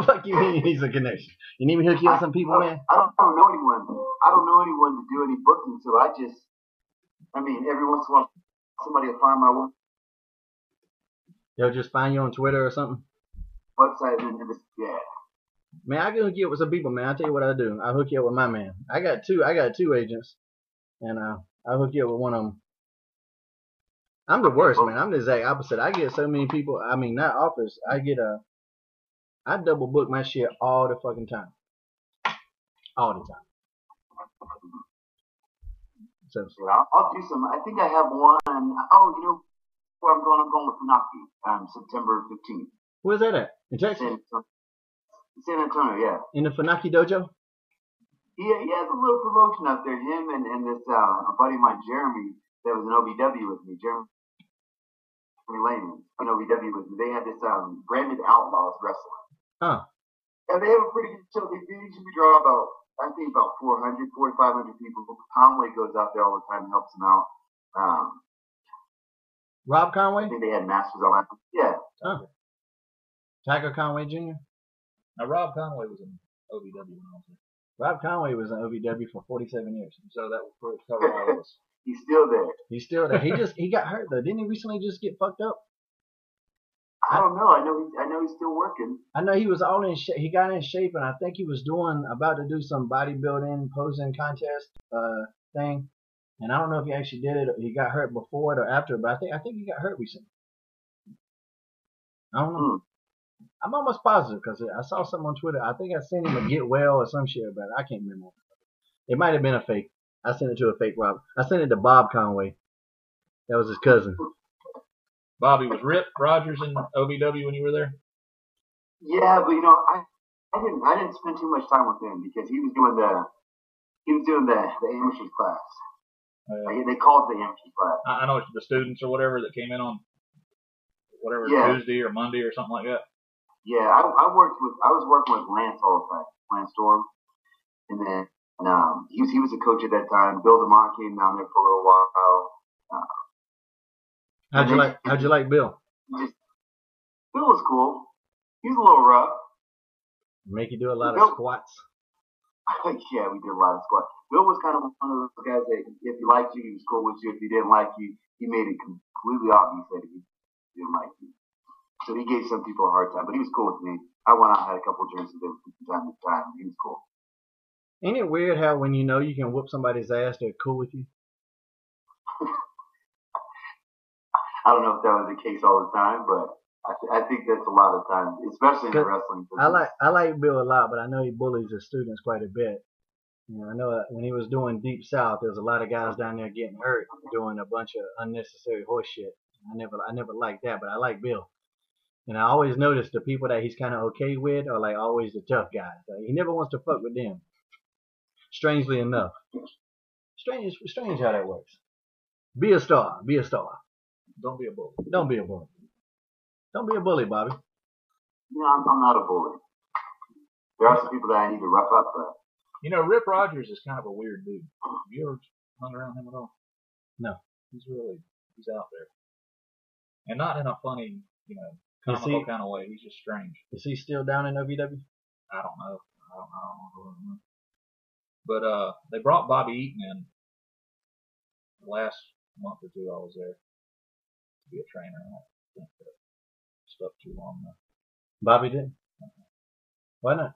Fuck you mean you need some connections? You need me to hook you up with some people, man? I don't know anyone. I don't know anyone to do any booking, so every once in a while, somebody will find my They'll just find you on Twitter or something? website and just, yeah. Man, I can hook you up with some people, man. I'll tell you what I do. I'll hook you up with my man. I got two agents, and I'll hook you up with one of them. I'm the worst, man. I'm the exact opposite. I get so many people. I mean, not offers. I double book my shit all the fucking time. All the time. So I'll do some. I think I have one. Oh, you know where I'm going? I'm going with Funaki, September 15th. Where's that at? In Texas? San Antonio, yeah. In the Funaki dojo? He has a little promotion up there. Him and this a buddy of mine, Jeremy, that was in OVW with me. Jeremy Lehman, in OVW with me. They had this branded Outlaws wrestling. Huh. And they have a pretty good show. They usually draw about 400, 4,500 people. Conway goes out there all the time and helps them out. Rob Conway? I think they had masters on that. Yeah. Oh. Tiger Conway Jr.? Now, Rob Conway was in OVW when I was there. Rob Conway was in OVW for 47 years. So that would cover all of us. He's still there. He's still there. He got hurt though. Didn't he recently just get fucked up? I don't know. I know he's still working. I know he was all in shape. He got in shape, and I think he was about to do some bodybuilding posing contest thing. And I don't know if he actually did it. Or he got hurt before it or after, but I think he got hurt recently. I don't know. I'm almost positive because I saw something on Twitter. I think I sent him a get well or some shit about it. I can't remember. It might have been a fake. I sent it to a fake Rob. I sent it to Bob Conway. That was his cousin. Bobby, was Rip Rogers in OVW when you were there? Yeah, but I didn't spend too much time with him because he was doing the amateurs class. They called it the amateurs class. I know it's the students or whatever that came in on whatever Tuesday or Monday or something like that. Yeah, I was working with Lance all the time, Lance Storm, and then he was a coach at that time. Bill DeMont came down there for a little while. How'd you like Bill? Bill was cool. He was a little rough. Make you do a lot of squats. Yeah, we did a lot of squats. Bill was kind of one of those guys that if he liked you, he was cool with you. If he didn't like you, he made it completely obvious that he didn't like you. So he gave some people a hard time, but he was cool with me. I went out and had a couple of drinks with him from time to time. He was cool. Ain't it weird how when you know you can whoop somebody's ass, they're cool with you? I don't know if that was the case all the time, but I think that's a lot of times, especially in the wrestling business. I like Bill a lot, but I know he bullies his students quite a bit. You know, I know when he was doing Deep South, there's a lot of guys down there getting hurt doing a bunch of unnecessary horse shit. I never liked that, but I like Bill. And I always notice the people that he's kind of okay with are like always the tough guys. Like, he never wants to fuck with them. Strangely enough. Strange how that works. Be a star. Be a star. Don't be a bully. Don't be a bully. Don't be a bully, Bobby. You know, I'm not a bully. There are some people that I need to rough up, but. You know, Rip Rogers is kind of a weird dude. Have you ever hung around him at all? No. He's out there. And not in a funny, you know, comical kind of way. He's just strange. Is he still down in OVW? I don't know. I don't know. But they brought Bobby Eaton in the last month or two I was there to be a trainer. I don't think that stuck too long enough. Bobby did? Why not?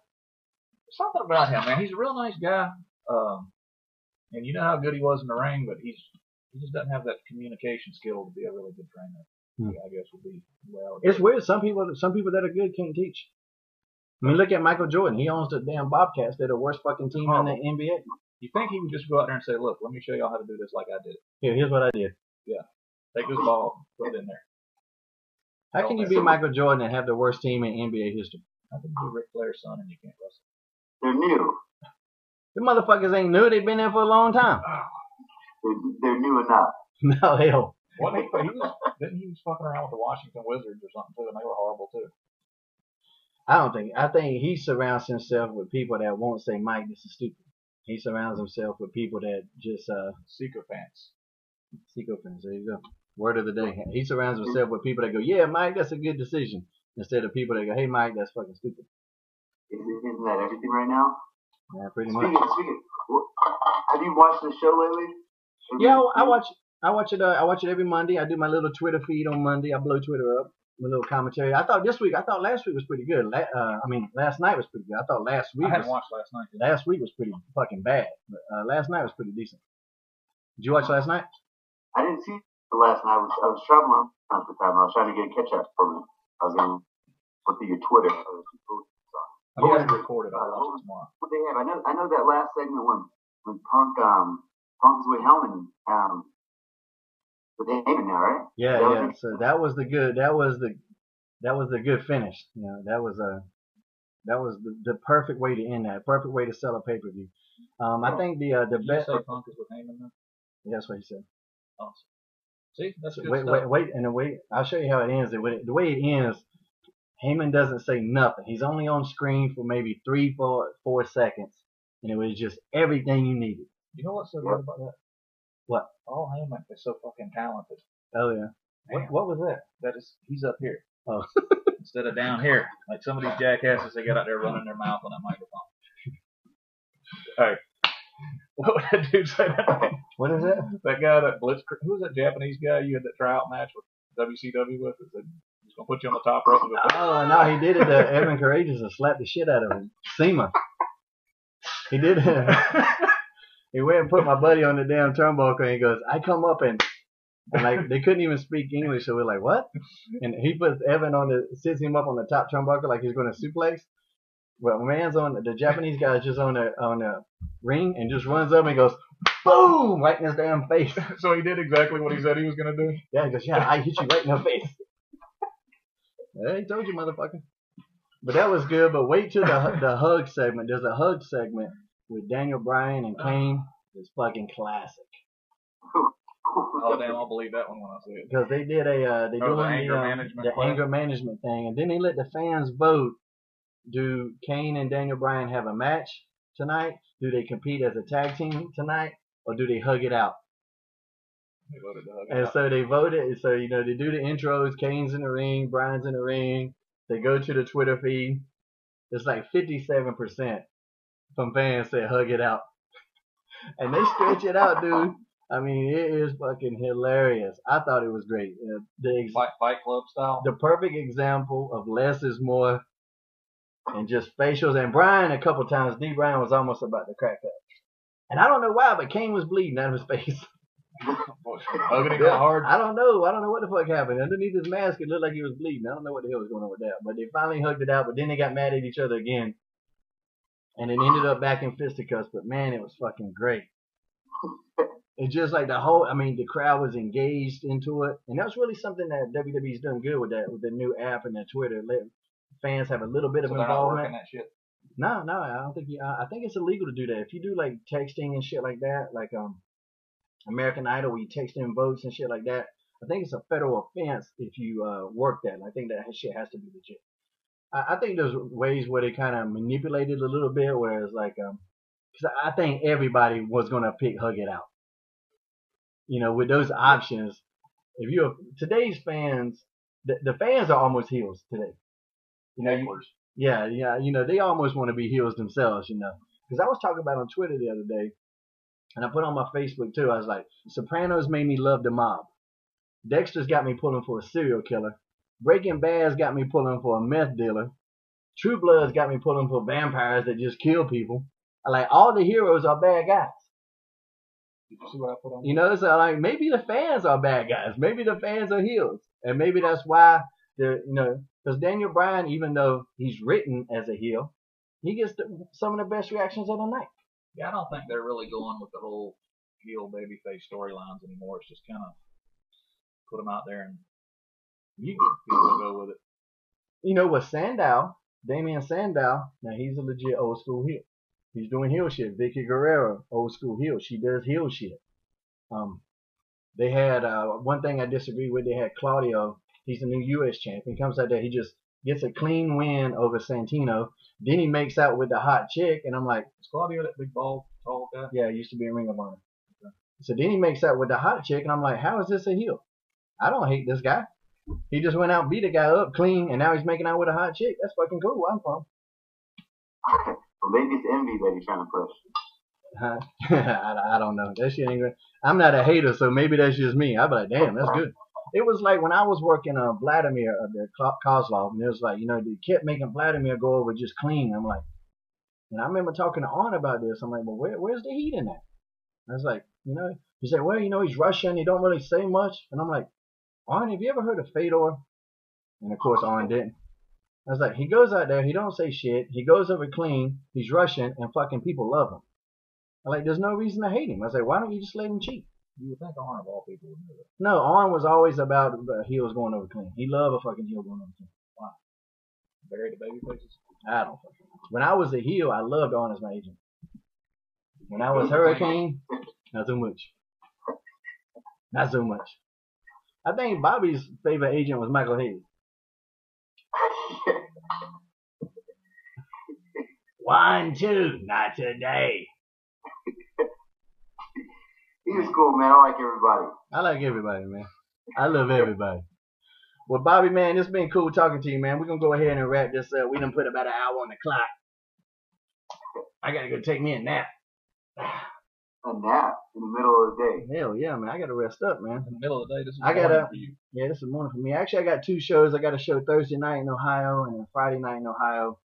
Something about him, man. He's a real nice guy. And you know how good he was in the ring, but he just doesn't have that communication skill to be a really good trainer. I guess would be well. It's weird. Some people that are good can't teach. I mean, look at Michael Jordan. He owns the damn Bobcats. They're the worst fucking team in the NBA. You think he would just go out there and say, "Look, let me show y'all how to do this like I did." Here's what I did. Yeah, take this ball, put it in there. How can you be Michael Jordan and have the worst team in NBA history? How can you be Ric Flair's son and you can't wrestle? They're new. The motherfuckers ain't new. They've been there for a long time. They're new enough. No, hell. Didn't he was fucking around with the Washington Wizards or something too, and they were horrible too. I think he surrounds himself with people that won't say, Mike, this is stupid. He surrounds himself with people that just sycophants. Sycophants, there you go. Word of the day. He surrounds himself with people that go, yeah, Mike, that's a good decision. Instead of people that go, hey, Mike, that's fucking stupid. Isn't that everything right now? Yeah, pretty much. Speaking, have you watched the show lately? Yeah, I watch it every Monday. I do my little Twitter feed on Monday. I blow Twitter up. My little commentary. I thought last week was pretty good. Last night was pretty good. I thought last week. I hadn't watched last night. Last week was pretty fucking bad. But last night was pretty decent. Did you watch last night? I didn't see it last night. I was traveling at the time. I was trying to get a catch up from it. I was going to look through your Twitter. I wasn't recorded. I'll watch it tomorrow. What they have? I know that last segment when Punk is with Hellman. With Heyman now, right? Yeah. So that was the good finish. You know, that was the perfect way to end that. Perfect way to sell a pay-per-view. I think the best. Did you say Punk is with Heyman now? Yeah, that's what he said. Awesome. See, that's good Wait. I'll show you how it ends. The way it ends, Heyman doesn't say nothing. He's only on screen for maybe 3-4 seconds, and it was just everything you needed. You know what's so good about that? What? Oh, Heyman is so fucking talented. Oh yeah. What was that? He's up here. Oh. Instead of down here, like some of these jackasses they got out there running their mouth on that microphone. Hey, what would that dude say? What is that? That guy, that Blitz. Who was that Japanese guy you had that tryout match with WCW with? He's gonna put you on the top rope. Oh no, he did it to Evan Courageous and slapped the shit out of him. SEMA. He did it. He went and put my buddy on the damn turnbuckle and he goes, I come up and like they couldn't even speak English, so we're like, what? And he puts Evan sits him up on the top turnbuckle like he's going to suplex. Well, the Japanese guy's just on the ring and just runs up and goes, boom, right in his damn face. So he did exactly what he said he was going to do? Yeah, he goes, yeah, I hit you right in the face. Hey, told you, motherfucker. But that was good, but wait till the hug segment. There's a hug segment with Daniel Bryan and Kane. It's fucking classic. Oh damn! I'll believe that one when I see it. Because they did the anger management thing, and then they let the fans vote. Do Kane and Daniel Bryan have a match tonight? Do they compete as a tag team tonight, or do they hug it out? They voted to hug it and out. So they voted. So they do the intros. Kane's in the ring. Bryan's in the ring. They go to the Twitter feed. It's like 57% from fans say hug it out, and they stretch it out, dude. I mean, it is fucking hilarious. I thought it was great. Fight Club style. The perfect example of less is more, and just facials. And Bryan, a couple times, D. Bryan was almost about to crack up. And I don't know why, but Kane was bleeding out of his face. Hugging it that hard. I don't know what the fuck happened. Underneath his mask, it looked like he was bleeding. I don't know what the hell was going on with that. But they finally hugged it out. But then they got mad at each other again, and it ended up back in fisticuffs. But man, it was fucking great. It's just like the crowd was engaged into it, and that's really something that WWE's done good with that, with the new app and their Twitter. Let fans have a little bit of involvement. That shit. No, I don't think I think it's illegal to do that. If you do like texting and shit like that, like American Idol, where you text in votes and shit like that, I think it's a federal offense if you work that. And I think that shit has to be legit. I think there's ways where they kind of manipulated a little bit, where it's like, because I think everybody was gonna pick Hug It Out. You know, with those options, if you're today's fans, the fans are almost heels today. You know, yeah, you know, they almost want to be heels themselves. You know, because I was talking about on Twitter the other day, and I put on my Facebook too. I was like, Sopranos made me love the mob. Dexter's got me pulling for a serial killer. Breaking Bad's got me pulling for a meth dealer. True Blood's got me pulling for vampires that just kill people. I like all the heroes are bad guys. Did you see what I put on? You know, so like maybe the fans are bad guys. Maybe the fans are heels, and maybe that's why because Daniel Bryan, even though he's written as a heel, he gets some of the best reactions of the night. Yeah, I don't think they're really going with the whole heel babyface storylines anymore. It's just kind of put them out there and you get people to go with it. You know, with Damian Sandow, now he's a legit old school heel. He's doing heel shit. Vicky Guerrero, old school heel. She does heel shit. They had one thing I disagree with. They had Claudio. He's the new U.S. champion. Comes out there, he just gets a clean win over Santino. Then he makes out with the hot chick, and I'm like, is Claudio that big bald, tall guy? Yeah, he used to be in Ring of Honor. Okay. So then he makes out with the hot chick, and I'm like, how is this a heel? I don't hate this guy. He just went out and beat a guy up clean, and now he's making out with a hot chick. That's fucking cool. Where I'm from. Well, maybe it's envy that he's trying to push. I don't know. That shit ain't good. I'm not a hater, so maybe that's just me. I'd be like, damn, that's good. It was like when I was working on Vladimir of the Kozlov, and it was like, you know, they kept making Vladimir go over just clean. I'm like, and I remember talking to Arn about this. I'm like, well, where's the heat in that? I was like, you know, he said, well, you know, he's Russian. He don't really say much. And I'm like, Arn, have you ever heard of Fedor? And of course, Arn didn't. I was like, he goes out there, he don't say shit. He goes over clean. He's Russian, and fucking people love him. I'm like, there's no reason to hate him. I was like, why don't you just let him cheat? You would think Arn of all people would know that. No, Arn was always about heels going over clean. He loved a fucking heel going over clean. Why? Bury the baby faces? I don't fucking know. When I was a heel, I loved Arn as my agent. When I was Hurricane, not so much. Not so much. I think Bobby's favorite agent was Michael Hayes. 1, 2, not today. He was cool, man. I like everybody. I like everybody, man. I love everybody. Well, Bobby, man, it's been cool talking to you, man. We're going to go ahead and wrap this up. We done put about an hour on the clock. I got to go take me a nap. A nap in the middle of the day. Hell yeah, man. I got to rest up, man. In the middle of the day, this is morning for you. Yeah, this is morning for me. Actually, I got 2 shows. I got a show Thursday night in Ohio and a Friday night in Ohio.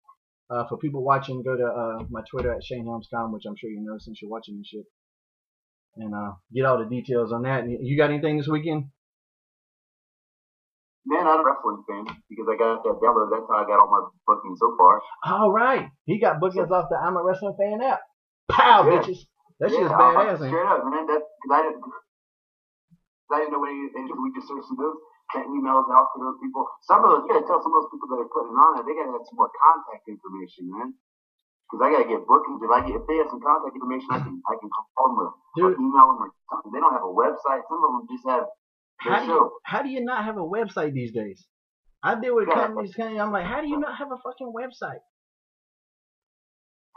For people watching, go to my Twitter at ShaneHelmsCom, which I'm sure you know since you're watching this shit. And get all the details on that. And you got anything this weekend? Man, I'm a wrestling fan because I got that download. That's how I got all my bookings so far. All right. He got bookings off the I'm a Wrestling Fan app. Pow, yeah. Bitches. That shit's badass, man. Straight up, man. Because I didn't know anything. We just searched those, sent emails out to those people. Some of those, you got to tell some of those people that are putting it on it, they got to have some more contact information, man. Because I got to get bookings. If they have some contact information, I can call them or email them or something. They don't have a website. Some of them just have their show. How do you not have a website these days? I deal with companies. I'm like, how do you not have a fucking website?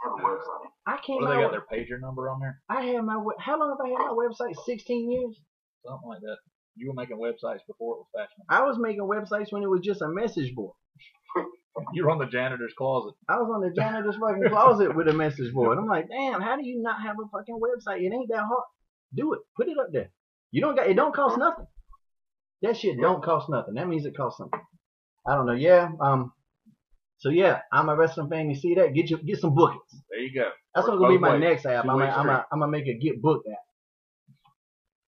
Have a website. I can't. What do they got their pager number on there? I have my. How long have I had my website? 16 years. Something like that. You were making websites before it was fashionable. I was making websites when it was just a message board. You were on the janitor's closet. I was on the janitor's fucking closet with a message board. I'm like, damn, how do you not have a fucking website? It ain't that hard. Do it. Put it up there. You don't got. It don't cost nothing. That shit don't cost nothing. That means it costs something. I don't know. Yeah. So yeah, I'm a wrestling fan. You see that? Get some bookings. There you go. That's gonna be my next app. I'm gonna make a get booked app.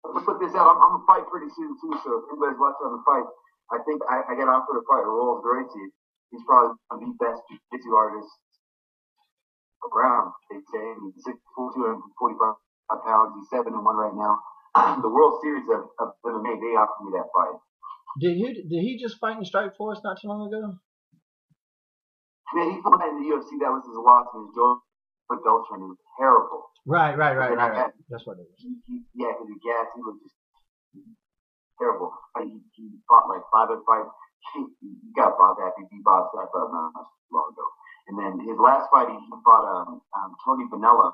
Let's put this out. I'm gonna fight pretty soon too. So if anybody's watching on the fight, I think I got offered a fight with Rolls Gracie. He's probably the best jiu-jitsu artist around. They say he's 6'4", 245 pounds. He's 7-1 right now. The World Series of MMA, they offered me that fight. Did he just fight in Strikeforce not too long ago? Man, he fought in the UFC. That was his loss against Joe Beltran. He was terrible. Right. That's what it was. Yeah, because he gassed. He was just terrible. He fought like 5 fights. He got Bob Sapp. He beat Bob Sapp not long ago. And then his last fight, he fought Tony Vanilla.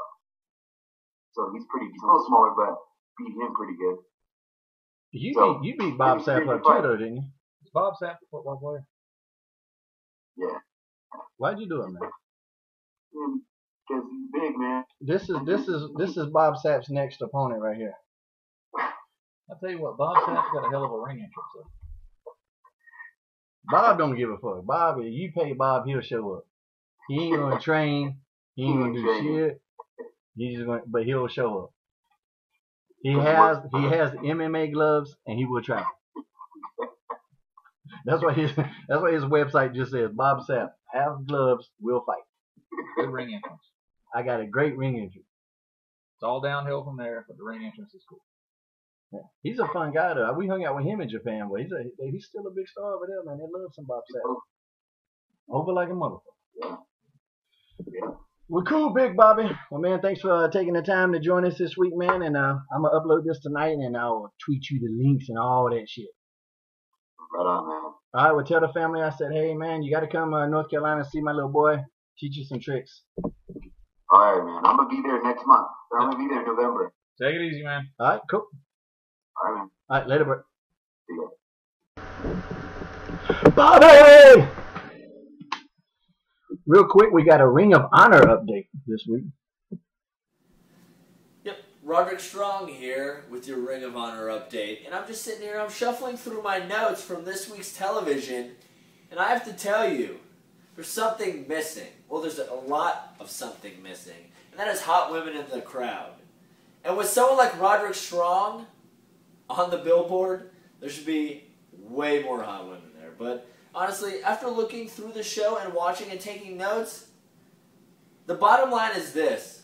So he's a little smaller, but beat him pretty good. You beat Bob Sapp up too, though, didn't you? Is Bob Sapp a football player? Yeah. Why'd you do it, man? Because he's big, man. This is Bob Sapp's next opponent right here. I'll tell you what, Bob Sapp's got a hell of a ring entrance, though. Bob don't give a fuck. Bob, if you pay Bob, he'll show up. He ain't gonna train. He ain't gonna do shit. But he'll show up. He has MMA gloves, and he will travel. That's why his website just says Bob Sapp have gloves, will fight. Good ring entrance. I got a great ring entrance. It's all downhill from there, but the ring entrance is cool. Yeah. He's a fun guy though. We hung out with him in Japan, but he's still a big star over there, man. They love some Bob Sapp. Over like a motherfucker. Yeah. Well, cool, Big Bobby. Well, man, thanks for taking the time to join us this week, man. And I'm gonna upload this tonight, and I'll tweet you the links and all that shit. Right on, man. All right, well, tell the family I said, hey, man, you got to come North Carolina and see my little boy. Teach you some tricks. All right, man. I'm going to be there next month. I'm going to be there in November. Take it easy, man. All right, cool. All right, man. All right, later, bro. See ya. Bobby! Real quick, we got a Ring of Honor update this week. Yep, Roderick Strong here with your Ring of Honor update. And I'm just sitting here, I'm shuffling through my notes from this week's television, and I have to tell you, there's something missing. Well, there's a lot of something missing, and that is hot women in the crowd. And with someone like Roderick Strong on the billboard, there should be way more hot women there. But honestly, after looking through the show and watching and taking notes, the bottom line is this.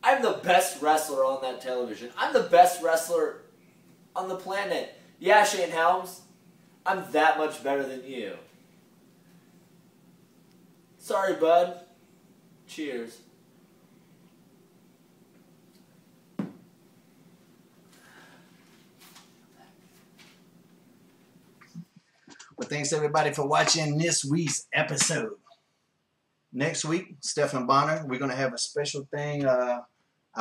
I'm the best wrestler on that television. I'm the best wrestler on the planet. Yeah, Shane Helms, I'm that much better than you. Sorry, bud. Cheers. Well, thanks everybody for watching this week's episode. Next week, Stephen Bonner, we're going to have a special thing. Our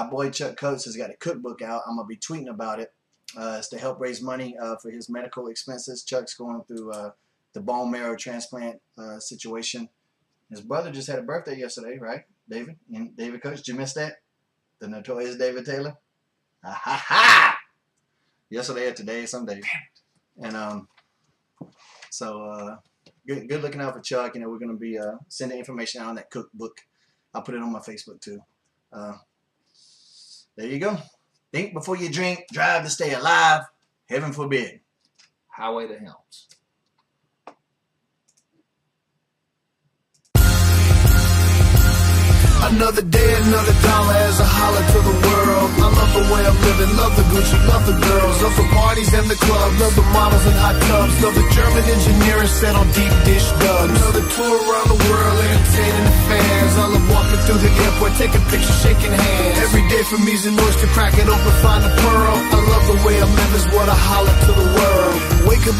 boy Chuck Coates has got a cookbook out. I'm going to be tweeting about it. It's to help raise money for his medical expenses. Chuck's going through the bone marrow transplant situation. His brother just had a birthday yesterday, right, David? And David Coates, did you miss that? The notorious David Taylor? Ha ha ha! Yesterday or today, someday. And so good looking out for Chuck. You know, we're going to be sending information out on that cookbook. I'll put it on my Facebook too. There you go. Think before you drink. Drive to stay alive. Heaven forbid. Highway to Helms. Another day, another dollar as I holler to the world. I love the way I'm living, love the Gucci, love the girls, love the parties and the clubs, love the models and hot tubs, love the German engineering set on deep dish dubs. Another tour around the world, entertaining the fans. I love walking through the airport, taking pictures, shaking hands. Every day for me's an oyster, crack it open, find a pearl. I love the way I live is what I holler to the world.